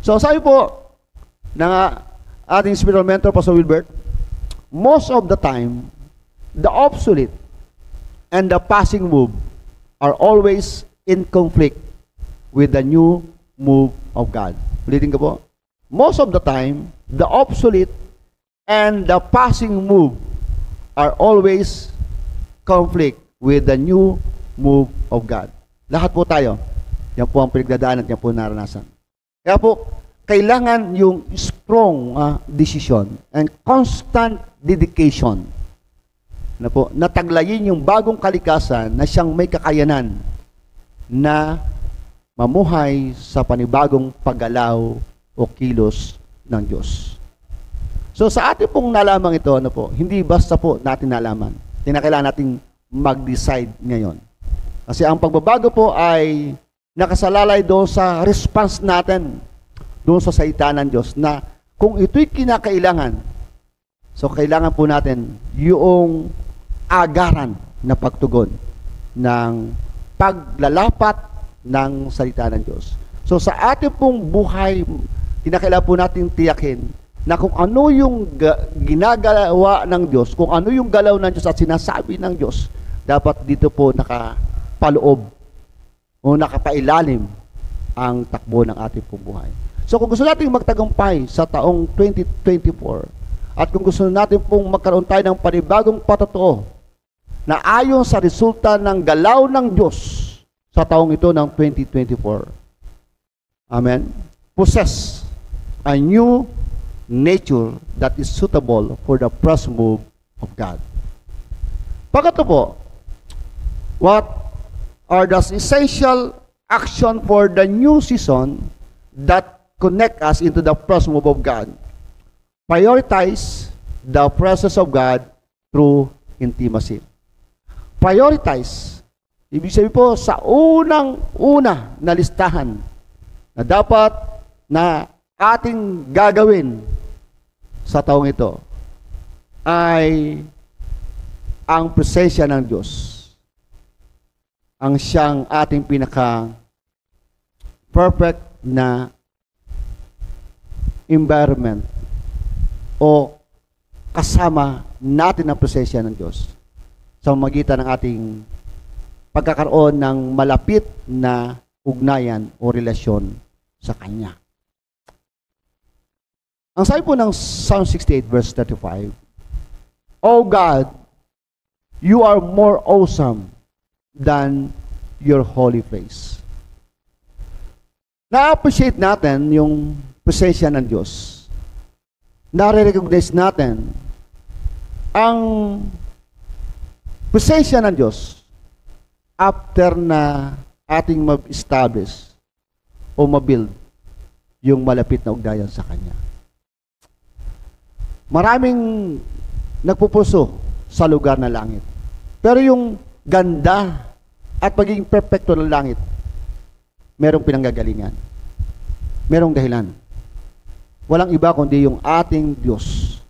So sabi po ng ating spiritual mentor, Pastor Wilbert, most of the time, the obsolete and the passing move are always in conflict with the new move of God. Ulitin ko po. Most of the time, the obsolete and the passing move are always conflict with the new move of God. Lahat po tayo. Yan po ang pinagdadaanan at yan po naranasan. Kaya po, kailangan yung strong decision and constant dedication na taglayin yung bagong kalikasan na siyang may kakayanan na mamuhay sa panibagong paggalaw o kilos ng Diyos. So sa ating pong nalamang ito, hindi basta po natin nalaman. Kailangan nating mag-decide ngayon. Kasi ang pagbabago po ay nakasalalay doon sa response natin doon sa salita ng Diyos na kung ito'y kinakailangan, so kailangan po natin yung agaran na pagtugon ng paglalapat ng salita ng Diyos. So sa ating pong buhay, kinakailangan po natin tiyakin na kung ano yung ginagawa ng Diyos, kung ano yung galaw ng Diyos at sinasabi ng Diyos, dapat dito po nakapaloob o nakapailalim ang takbo ng ating pong buhay. So kung gusto natin magtagumpay sa taong 2024 at kung gusto natin pong magkaroon tayo ng panibagong patotoo na ayon sa resulta ng galaw ng Diyos sa taong ito ng 2024. Amen? Possess a new nature that is suitable for the first move of God. Pagkato po, what are the essential action for the new season that connect us into the first move of God? Prioritize the presence of God through intimacy. Prioritize. Ibig sabihin po, sa unang-una na listahan na dapat na ating gagawin sa taong ito ay ang presensya ng Diyos. Ang siyang ating pinaka-perfect na environment o kasama natin ang presensya ng Diyos sa magitan ng ating pagkakaroon ng malapit na ugnayan o relasyon sa Kanya. Ang sabi po ng Psalm 68 verse 35, O God, you are more awesome than your holy place. Na-appreciate natin yung presensya ng Diyos. Nare-recognize natin ang presensya ng Diyos after na ating ma-establish o ma-build yung malapit na ugnayan sa Kanya. Maraming nagpupuso sa lugar na langit. Pero yung ganda at pagiging perfecto ng langit, merong pinanggagalingan. Merong dahilan. Walang iba kundi yung ating Diyos,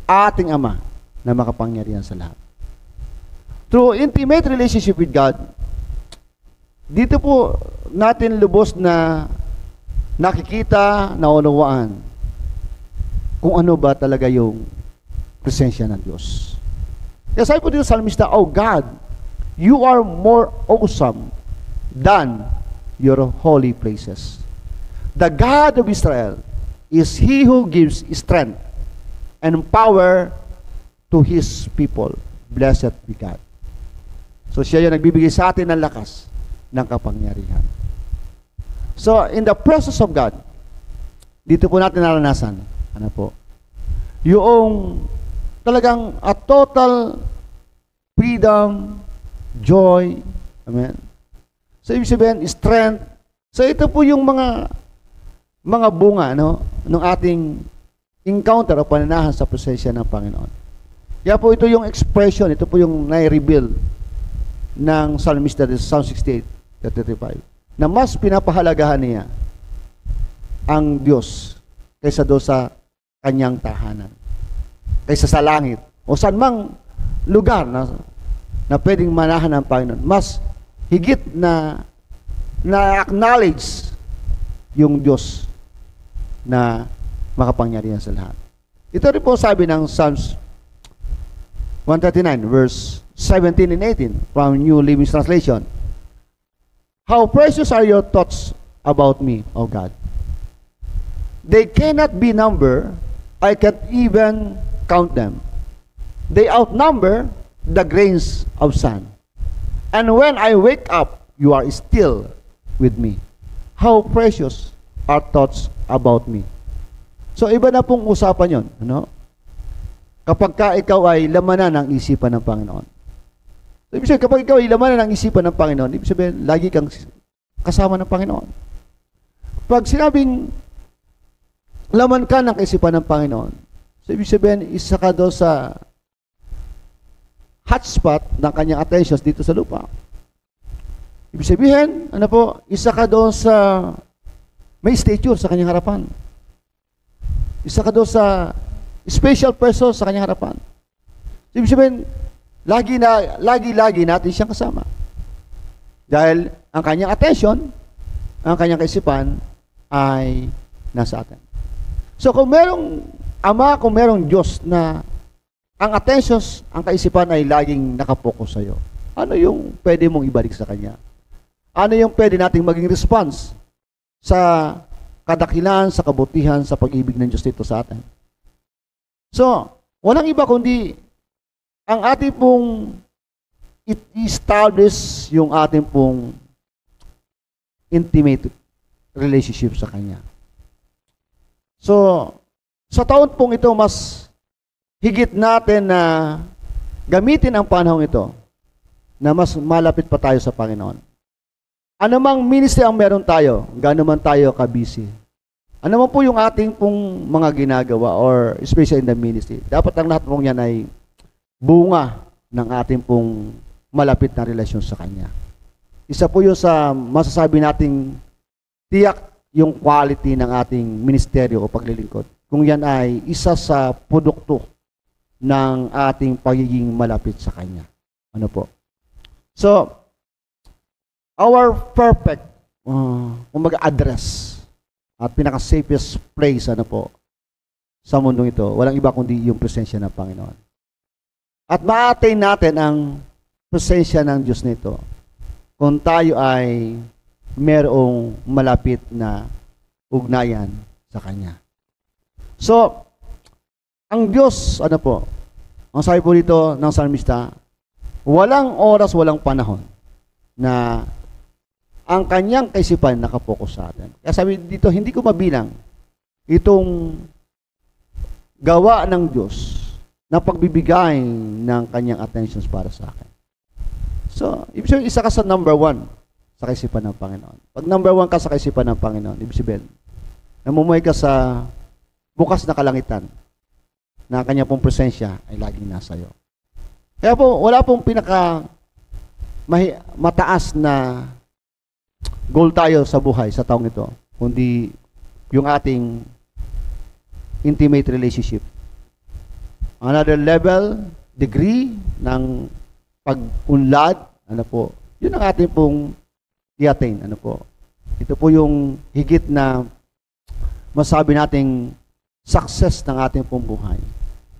ating Ama na makapangyarihan sa lahat. Through intimate relationship with God, dito po natin lubos na nakikita, naunawaan kung ano ba talaga yung presensya ng Diyos. Kaya sabi po dito sa Salmista, O God, you are more awesome than your holy places. The God of Israel is He who gives strength and power to His people. Blessed be God. So siya yung nagbibigay sa atin ng lakas ng kapangyarihan. So in the presence of God, dito po natin naranasan, yung talagang a total freedom, joy, amen, So, ibig sabihin, strength. So, ito po yung mga bunga, no, ng ating encounter o pananahan sa presensya ng Panginoon. Kaya po ito yung expression, ito po yung nai-reveal ng Psalmista, Psalm 68:35, na mas pinapahalagahan niya ang Diyos kaysa doon sa kanyang tahanan, kaysa sa langit, o saan mang lugar na pwedeng manahan ng Panginoon. Mas higit na acknowledge yung Diyos na makapangyarihan sa lahat. Ito rin po sabi ng Psalms 139, verse 17 and 18 from New Living Translation. How precious are your thoughts about me, O God. They cannot be numbered. I can't even count them. They outnumber the grains of sand. And when I wake up, you are still with me. How precious are thoughts about me. So, iba na pong usapan yon, ano? Kapag ka ikaw ay lamanan ng isipan ng Panginoon. So, ibig sabihin, kapag ikaw ay lamanan ng isipan ng Panginoon, ibig sabihin, lagi kang kasama ng Panginoon. Pag sinabing laman ka ng isipan ng Panginoon, so ibig sabihin, isa ka doon sa hotspot ng kanyang attentions dito sa lupa. Ibig sabihin, ano po, isa ka doon sa may statue sa kanyang harapan. Isa ka doon sa special person sa kanyang harapan. Ibig sabihin, lagi natin siyang kasama. Dahil ang kanyang attention, ang kanyang kaisipan ay nasa atin. So kung merong Ama, kung merong Diyos na ang attentions, ang kaisipan ay laging nakapokus sa iyo, ano yung pwede mong ibalik sa Kanya? Ano yung pwede nating maging response sa kadakilan, sa kabutihan, sa pag-ibig ng Diyos dito sa atin? So, walang iba kundi ang ating pong establish yung ating pong intimate relationship sa Kanya. So, sa taon pong ito, mas higit natin na gamitin ang panahon ito na mas malapit pa tayo sa Panginoon. Ano mang ministry ang meron tayo, gaano man tayo ka-busy. Ano man po yung ating pong mga ginagawa or especially in the ministry, dapat ang lahat pong yan ay bunga ng ating pong malapit na relasyon sa Kanya. Isa po yun sa masasabi nating tiyak yung quality ng ating ministeryo o paglilingkod. Kung yan ay isa sa produkto ng ating pagiging malapit sa Kanya. Ano po? So, our perfect address at pinaka-safest place sa mundong ito, walang iba kundi yung presensya ng Panginoon. At ma-attain natin ang presensya ng Diyos nito kung tayo ay merong malapit na ugnayan sa Kanya. So, ang Diyos, ang sabi po dito ng Psalmista, walang oras, walang panahon na ang Kanyang kaisipan nakapokus sa atin. Kaya sabi dito, hindi ko mabilang itong gawa ng Diyos na pagbibigay ng Kanyang attentions para sa akin. So, ibig sabihin, isa ka sa number 1 sa kaisipan ng Panginoon. Pag number 1 ka sa kaisipan ng Panginoon, ibig sabihin, namumuhay ka sa bukas na kalangitan na Kanya pong presensya ay laging nasa iyo. Kaya po, wala pong mataas na goal tayo sa buhay sa taong ito, kundi yung ating intimate relationship. Another level, degree ng pag-unlad, yun ang ating pong i-attain, Ito po yung higit na masabi nating success ng ating pong buhay,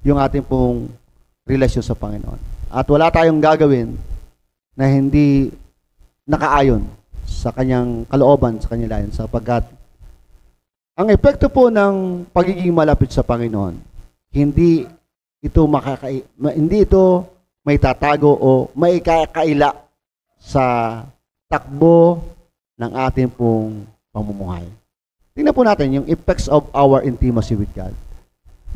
yung ating pong relasyon sa Panginoon. At wala tayong gagawin na hindi nakaayon sa Kanyang kalooban, sa Kanyang layon, sapagkat ang epekto po ng pagiging malapit sa Panginoon, hindi ito may tatago o may kakaila sa takbo ng ating pong pamumuhay. Tingnan po natin yung effects of our intimacy with God.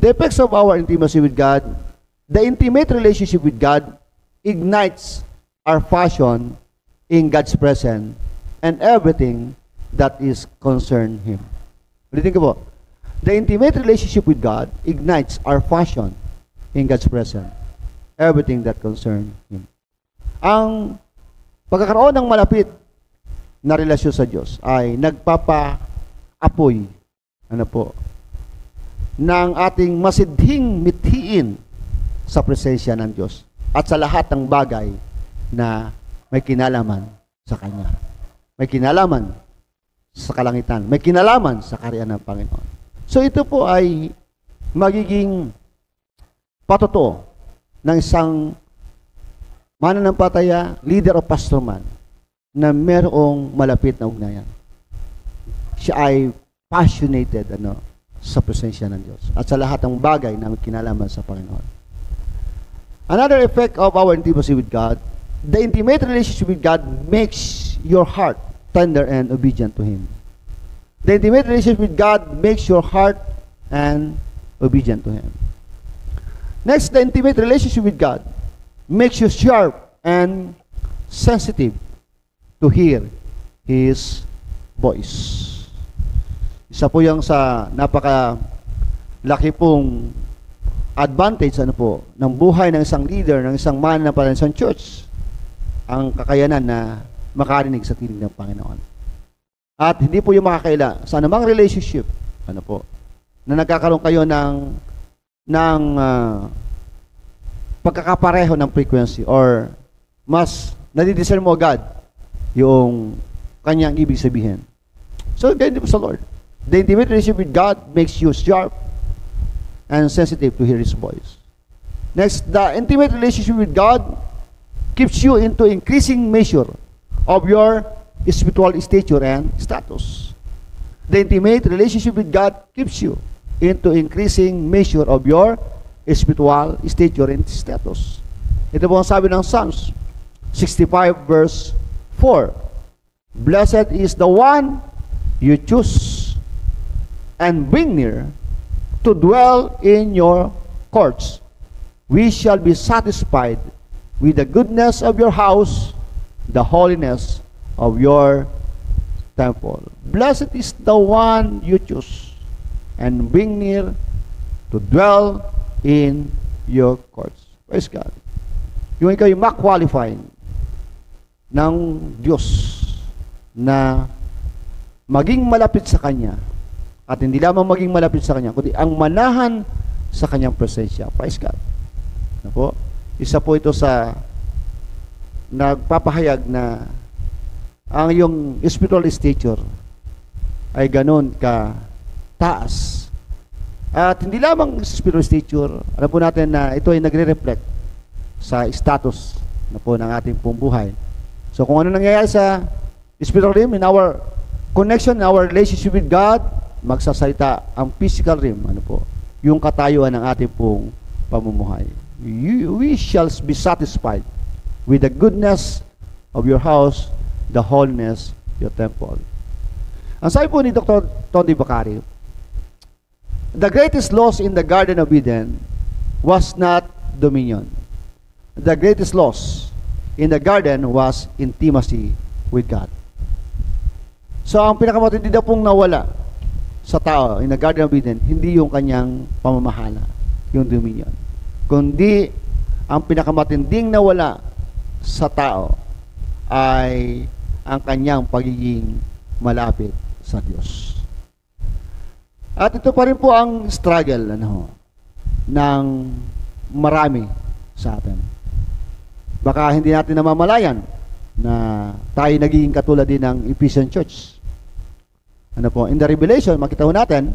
The effects of our intimacy with God, the intimate relationship with God ignites our passion in God's presence and everything that is concerned Him. Ulitin ko po. The intimate relationship with God ignites our passion in God's presence. Everything that concerns Him. Ang pagkakaroon ng malapit na relasyon sa Diyos ay nagpapa-apoy ng ating masidhing mithiin sa presensya ng Diyos at sa lahat ng bagay na may kinalaman sa Kanya. May kinalaman sa kalangitan. May kinalaman sa kaharian ng Panginoon. So ito po ay magiging patotoo ng isang mananampalataya, leader o pastor man na merong malapit na ugnayan. Siya ay passionated sa presensya ng Diyos at sa lahat ng bagay na may kinalaman sa Panginoon. Another effect of our intimacy with God, the intimate relationship with God makes your heart tender and obedient to Him. The intimate relationship with God makes your heart and obedient to Him. Next, the intimate relationship with God makes you sharp and sensitive to hear His voice. Isa po yung sa napakalaki pong advantage ng buhay ng isang leader, ng isang mananampalataya ng isang church, ang kakayanan na makarinig sa tinig ng Panginoon. At hindi po yung makakaila sa anumang relationship, na nagkakaroon kayo ng pagkakapareho ng frequency or mas nadidiscern mo agad yung kanyang ibig sabihin. So, ganyan din po sa Lord. The intimate relationship with God makes you sharp and sensitive to hear His voice. Next, the intimate relationship with God keeps you into increasing measure of your spiritual stature and status. The intimate relationship with God keeps you into increasing measure of your spiritual stature and status. Ito po ang sabi ng Psalms 65 verse 4. Blessed is the one you choose and bring near to dwell in your courts. We shall be satisfied with the goodness of your house, the holiness of your temple. Blessed is the one you choose and bring near to dwell in your courts. Praise God. Yung ikaw yung ma-qualify ng Diyos na maging malapit sa Kanya. At hindi lamang maging malapit sa Kanya, kundi ang manahan sa Kanyang presensya. Praise God. Isa po ito sa nagpapahayag na ang iyong spiritual stature ay ganon ka taas. At hindi lamang spiritual stature, alam po natin na ito ay nagre-reflect sa status ng ating pong buhay. So kung ano nangyayari sa spiritual realm, in our connection, in our relationship with God, magsasalita ang physical realm, yung katayuan ng ating pong pamumuhay. We shall be satisfied with the goodness of your house, the holiness of your temple. Ang sabi po ni Dr. Tony Bakari, the greatest loss in the Garden of Eden was not dominion. The greatest loss in the garden was intimacy with God. So, ang pinakamatindi na pong nawala sa tao in the Garden of Eden, hindi yung kanyang pamamahala, yung dominion. Kundi, ang pinakamatinding nawala sa tao ay ang kanyang pagiging malapit sa Diyos. At ito pa rin po ang struggle ng marami sa atin. Baka hindi natin namamalayan na tayo nagiging katulad din ng Ephesian Church. In the Revelation, makita ho natin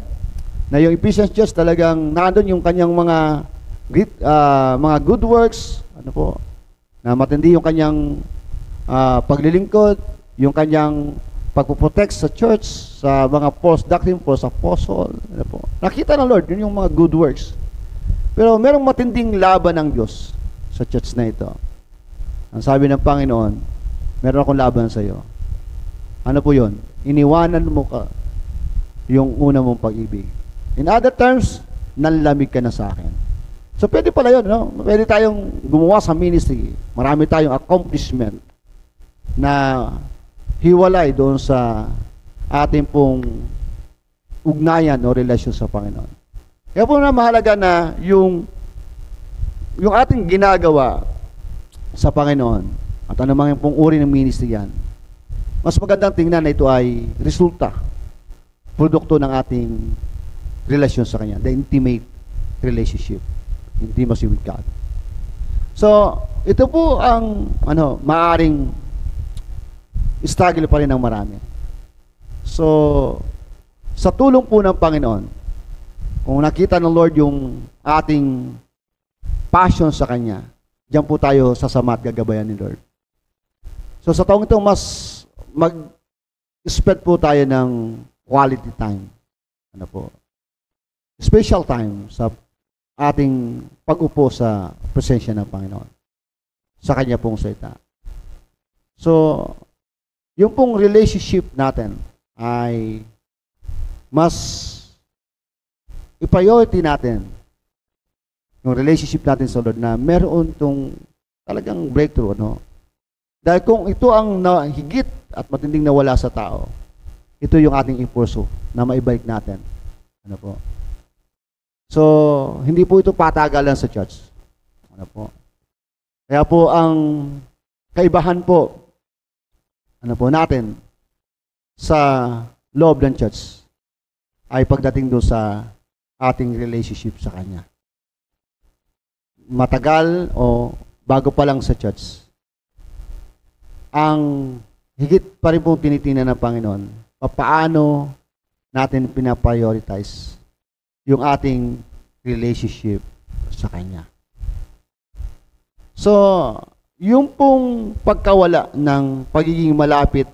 na yung Ephesian Church talagang nandun yung kanyang mga good works, na matindi yung kanyang paglilingkod, yung kanyang pagpoprotect sa church, sa mga false doctrine, false apostle. Nakita ng Lord, yun yung mga good works. Pero merong matinding laban ng Diyos sa church na ito. Ang sabi ng Panginoon, meron akong laban sa iyo. Ano po yun? Iniwanan mo ka yung una mong pag-ibig. In other terms, nanlamig ka na sa akin. So, pwede pala yun, Pwede tayong gumawa sa ministry. Marami tayong accomplishment na hiwalay doon sa ating pong ugnayan o relasyon sa Panginoon. Kaya po na mahalaga na yung ating ginagawa sa Panginoon at anumang pong uri ng ministry yan, mas magandang tingnan na ito ay resulta, produkto ng ating relasyon sa Kanya, the intimate relationship, intimacy with God. So, ito po ang maaring struggle pa rin ng marami. So, sa tulong po ng Panginoon, kung nakita ng Lord yung ating passion sa Kanya, diyan po tayo sasama at gagabayan ni Lord. So, sa taong ito, mas mag-spend po tayo ng quality time. Special time sa ating pag-upo sa presensya ng Panginoon. Sa Kanya pong salita. So, yung pong relationship natin ay mas i-priority natin yung relationship natin sa Lord na meron itong talagang breakthrough, Dahil kung ito ang higit at matinding nawala sa tao, ito yung ating impulso na maibalik natin. So, hindi po ito patagalan sa church. Kaya po ang kaibahan po natin sa loob ng church ay pagdating doon sa ating relationship sa Kanya. Matagal o bago pa lang sa church, ang higit pa rin pong tinitingnan ng Panginoon, paano natin pinaprioritize yung ating relationship sa Kanya. So, yung pong pagkawala ng pagiging malapit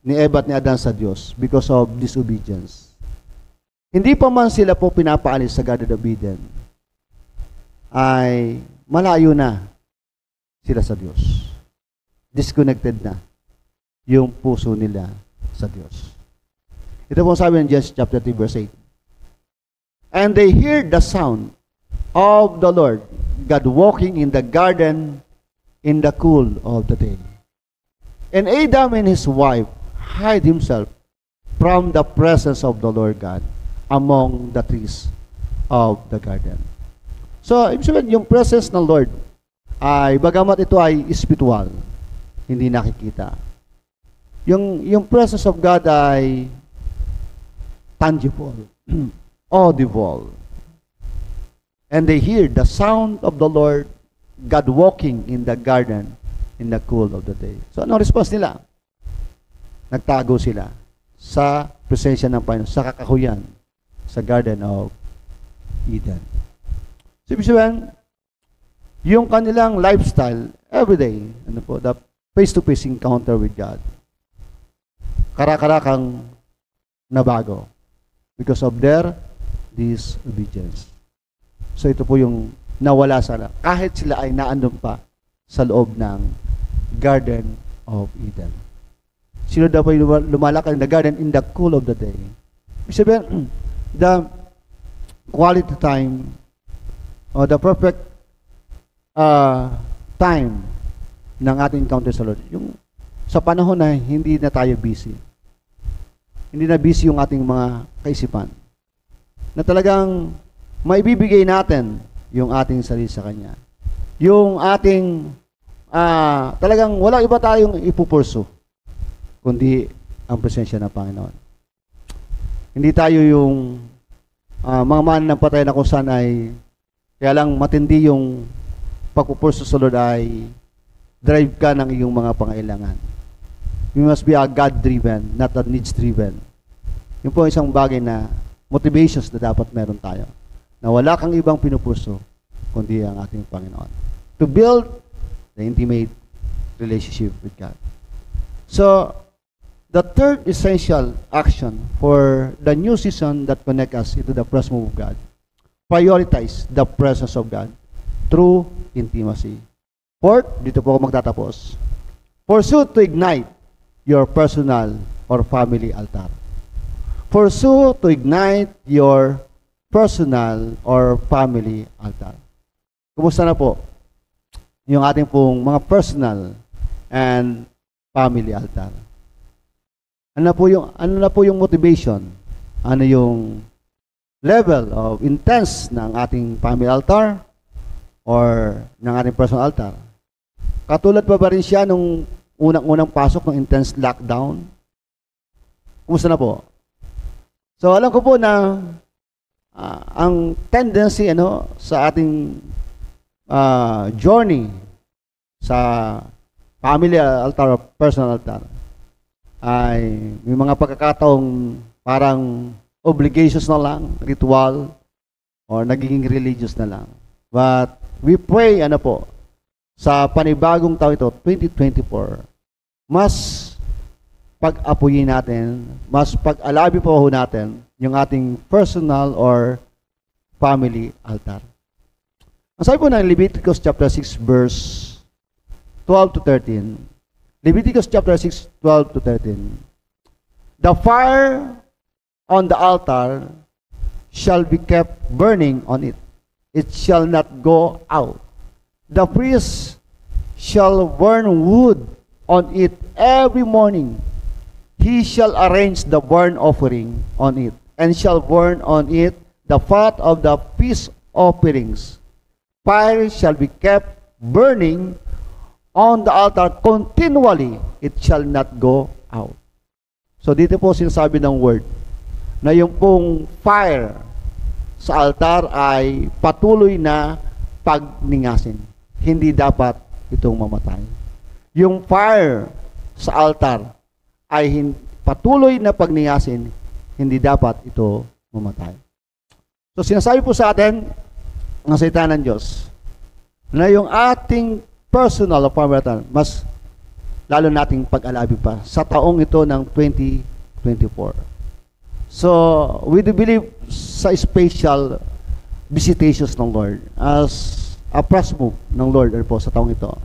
ni Eva at ni Adan sa Diyos because of disobedience, hindi pa man sila po pinapaalis sa Garden of Eden, ay malayo na sila sa Diyos. Disconnected na yung puso nila sa Diyos. Ito po sabi ng Genesis chapter 3 verse 8. And they heard the sound of the Lord God walking in the garden in the cool of the day. And Adam and his wife hide himself from the presence of the Lord God among the trees of the garden. So, ibig sabihin, yung presence ng Lord ay, bagamat ito ay spiritual, hindi nakikita. Yung presence of God ay tangible, audible. And they hear the sound of the Lord God walking in the garden in the cool of the day. So, ano response nila? Nagtago sila sa presensya ng Panginoon, sa kakahuyan, sa Garden of Eden. So, ibig sabihin, yung kanilang lifestyle, everyday, the face-to-face encounter with God, karak-karakang nabago because of their disobedience. So, ito po yung nawala sana. Kahit sila ay naandun pa sa loob ng Garden of Eden. Sino daw po lumalakad in the garden in the cool of the day? Ibig sabihin, the quality time or the perfect time ng ating encounter sa Lord. Yung sa panahon na hindi na tayo busy. Hindi na busy yung ating mga kaisipan. Na talagang maibibigay natin yung ating sarili sa Kanya. Yung ating talagang wala iba tayong ipupurso kundi ang presensya ng Panginoon. Hindi tayo yung mga mananampalataya na kung saan ay kaya lang matindi yung pagpupurso sa Lord ay drive ka ng iyong mga pangailangan. You must be a God-driven, not a needs-driven. Yun po isang bagay na motivations na dapat meron tayo. Na wala kang ibang pinupurso kundi ang ating Panginoon. To build the intimate relationship with God. So, the third essential action for the new season that connect us into the presence of God, prioritize the presence of God through intimacy. Fourth, dito po ako magtatapos. Pursue to ignite your personal or family altar. Pursue to ignite your personal or family altar. Kumusta na po yung ating pong mga personal and family altar. Ano na po yung motivation? Ano yung level of intense ng ating family altar or ng ating personal altar? Katulad ba rin siya nung unang-unang pasok ng intense lockdown? Kumusta na po? So alam ko po na ang tendency sa ating journey sa family altar or personal altar ay may mga pagkakataong parang obligations na lang, ritual, or nagiging religious na lang. But we pray, sa panibagong taon ito, 2024, mas pag-apuyin natin, mas pag-alabi po natin yung ating personal or family altar. Ang sabi po ng Leviticus chapter 6 verse 12 to 13, Leviticus chapter 6, 12 to 13. The fire on the altar shall be kept burning on it. It shall not go out. The priest shall burn wood on it every morning. He shall arrange the burnt offering on it, and shall burn on it the fat of the peace offerings. Fire shall be kept burning on the altar continually, it shall not go out. So dito po sinasabi ng word na yung pong fire sa altar ay patuloy na pagningasin. Hindi dapat itong mamatay. Yung fire sa altar ay patuloy na pagningasin, hindi dapat ito mamatay. So sinasabi po sa atin ng salita ng Diyos na yung ating personal o family altar, mas lalo nating pag-alabi pa sa taong ito ng 2024. So, we do believe sa special visitations ng Lord as a press move ng Lord po sa taong ito.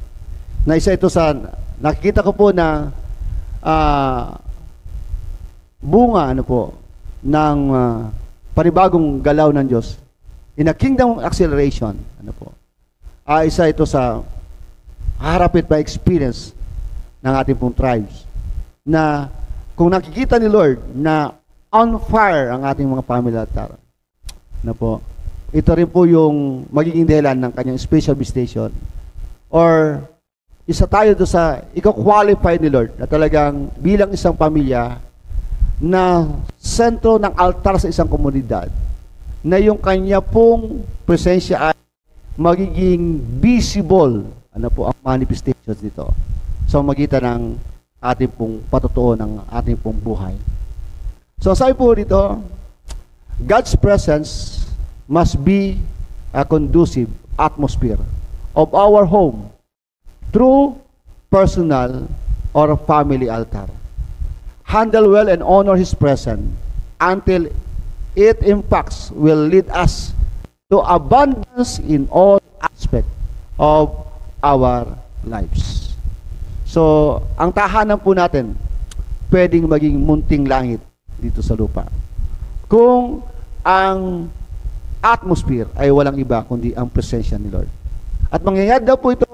Na isa ito sa, nakikita ko po na bunga ng panibagong galaw ng Diyos in a kingdom acceleration. Isa ito sa harapit pa experience ng ating pong tribes na kung nakikita ni Lord na on fire ang ating mga family altar, ito rin po yung magiging dahilan ng kanyang special visitation, or isa tayo doon sa iko-qualify ni Lord na talagang bilang isang pamilya na sentro ng altar sa isang komunidad, na yung kanya pong presensya ay magiging visible ang manifestations dito sa magitan ng ating pong patutuo ng ating pong buhay. So sabi po dito, God's presence must be a conducive atmosphere of our home through personal or family altar. Handle well and honor His presence until it impacts will lead us to abundance in all aspects of our lives. So, ang tahanan po natin, pwedeng maging munting langit dito sa lupa. Kung ang atmosphere ay walang iba kundi ang presensya ni Lord. At mangyayari daw po ito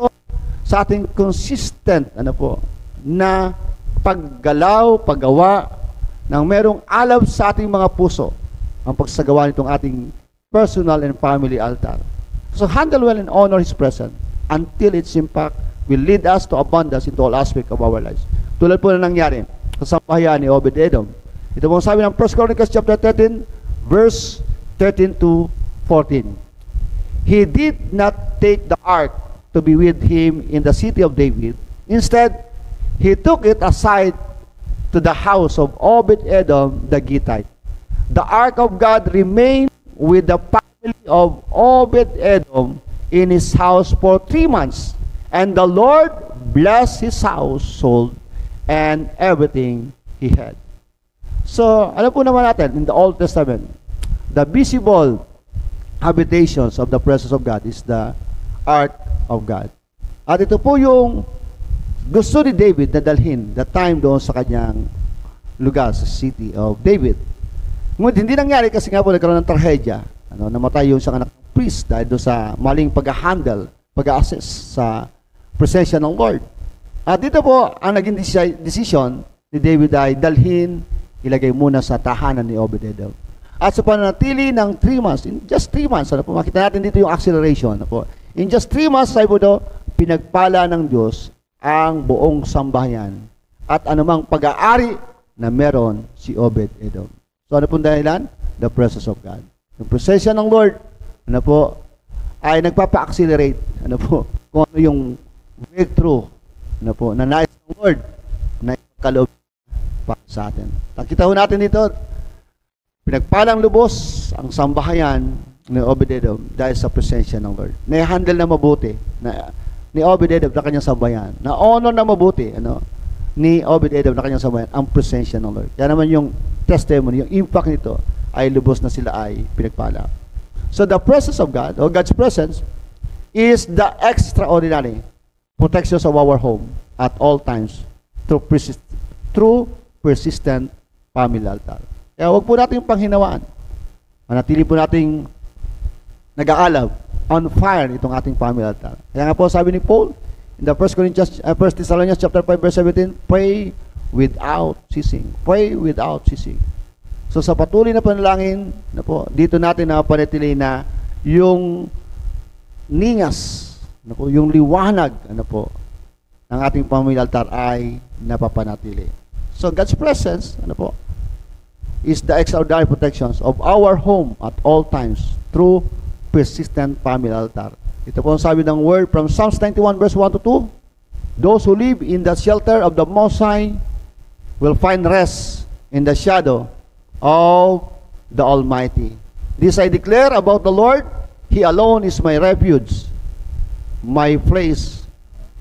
sa ating consistent na paggalaw, paggawa ng merong alab sa ating mga puso ang pagsagawa nitong ating personal and family altar. So handle well and honor His presence until its impact will lead us to abundance into all aspects of our lives. Tulad po na nangyari sa sambahayan ni Obed-Edom. Ito pong sabi ng 1 Chronicles chapter 13, verse 13 to 14. He did not take the ark to be with him in the city of David. Instead, he took it aside to the house of Obed-Edom the Gittite. The ark of God remained with the family of Obed-Edom in his house for 3 months. And the Lord blessed his household and everything he had. So, alam po naman natin, in the Old Testament, the visible habitations of the presence of God is the ark of God. At ito po yung gusto ni David na dalhin the time doon sa kanyang lugar, sa city of David. Ngunit hindi nangyari kasi nga po nagkaroon ng trahedya. Namatay yung isang anak ng priest dahil doon sa maling pag-handle, pag-assess sa presensya ng Lord. At dito po, ang naging decision ni David ay dalhin, ilagay muna sa tahanan ni Obed-Edom. At sa pananatili ng 3 months, in just 3 months, ano po, makita natin dito yung acceleration. Ano po. In just 3 months, sabi po daw, pinagpala ng Diyos ang buong sambahayan at anumang pag-aari na meron si Obed-Edom. So ano pong dahilan? The presence of God. Yung presensya ng Lord, ano po, ay nagpapa-accelerate, ano po, kung ano yung breakthrough, ano po, na nais ng Lord, na ikaloob para sa atin. Nakita ho natin dito, pinagpalang lubos ang sambahayan ni Obed-Edom dahil sa presensya ng Lord. Na-handle na mabuti ni Obed-Edom na kanyang sambahayan. Na-honor na mabuti ni Obed-Edom na kanyang sambahayan ang presensya ng Lord. Kaya naman yung testimony, yung impact nito ay lubos na sila ay pinagpala. So the presence of God, or God's presence, is the extraordinary protection of our home at all times through persistent family altar. Kaya huwag po natin yung panghinawaan. Manatili po nating nag-aalab, on fire itong ating family altar. Kaya nga po sabi ni Paul in the 1 Thessalonians chapter 5 verse 17, pray without ceasing. Pray without ceasing. So sa patuloy na panalangin, na po, dito natin napanatili na yung ningas, ano po, yung liwanag, ano po, ng ating family altar ay napapanatili. So God's presence, ano po, is the extraordinary protections of our home at all times through persistent family altar. Ito po ang sabi ng word from Psalms 91 verse 1 to 2. Those who live in the shelter of the Most High will find rest in the shadow of the Almighty. This I declare about the Lord, He alone is my refuge, my place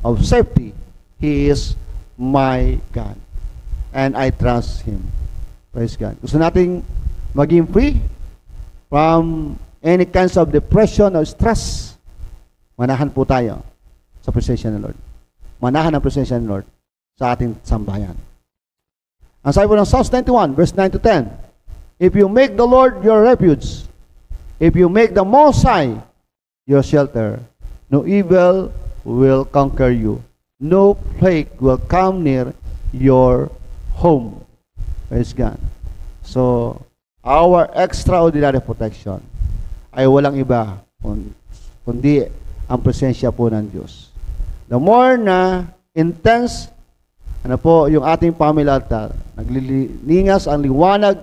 of safety. He is my God, and I trust Him. Praise God. Gusto nating maging free from any kinds of depression or stress. Manahan po tayo sa presensya ng Lord. Manahan ang presensya ng Lord sa ating sambahayan. Ang sabi po ng Psalms 91, verse 9 to 10, if you make the Lord your refuge, if you make the Most High your shelter, no evil will conquer you. No plague will come near your home. Praise God. So, our extraordinary protection ay walang iba kundi ang presensya po ng Diyos. The more na intense ano po yung ating family altar, naglilingas ang liwanag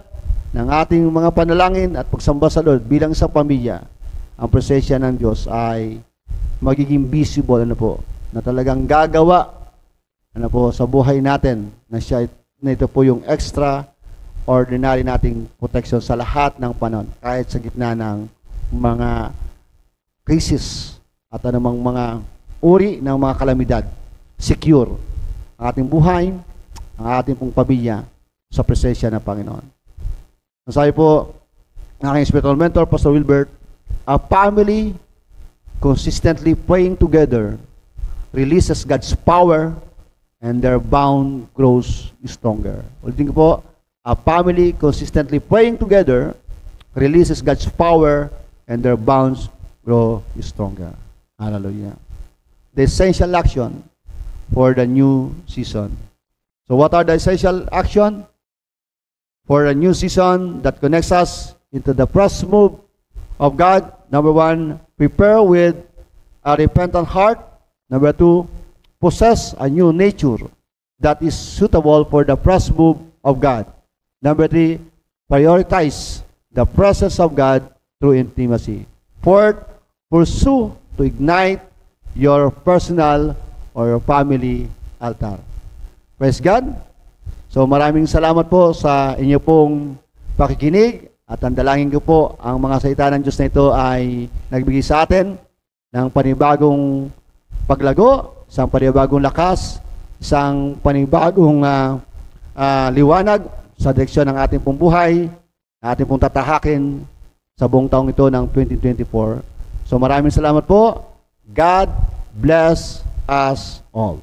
ng ating mga panalangin at pagsamba sa Lord bilang isang pamilya, ang presensya ng Diyos ay magiging visible ano po, na talagang gagawa ano po sa buhay natin na siya na ito po yung extraordinary nating protection sa lahat ng panahon, kahit sa gitna ng mga crisis at anumang mga uri ng mga kalamidad. Secure ang ating buhay, ang ating pong pamilya sa presensya ng Panginoon. Sabi po ng aking spiritual mentor, Pastor Wilbert, a family consistently praying together releases God's power and their bond grows stronger. Ulitin ko po, a family consistently praying together releases God's power and their bonds grow stronger. Hallelujah. The essential action for the new season. So what are the essential action for a new season that connects us into the first move of God? Number 1, prepare with a repentant heart. Number 2, possess a new nature that is suitable for the first move of God. Number 3, prioritize the presence of God through intimacy. 4th, pursue to ignite your personal or your family altar. Praise God. So maraming salamat po sa inyo pong pakikinig at ang dalangin ko po ang mga salita ng Diyos na ito ay nagbigay sa atin ng panibagong paglago, isang panibagong lakas, isang panibagong liwanag sa direksyon ng ating pong buhay, ating pong tatahakin sa buong taong ito ng 2024. So maraming salamat po. God bless us all.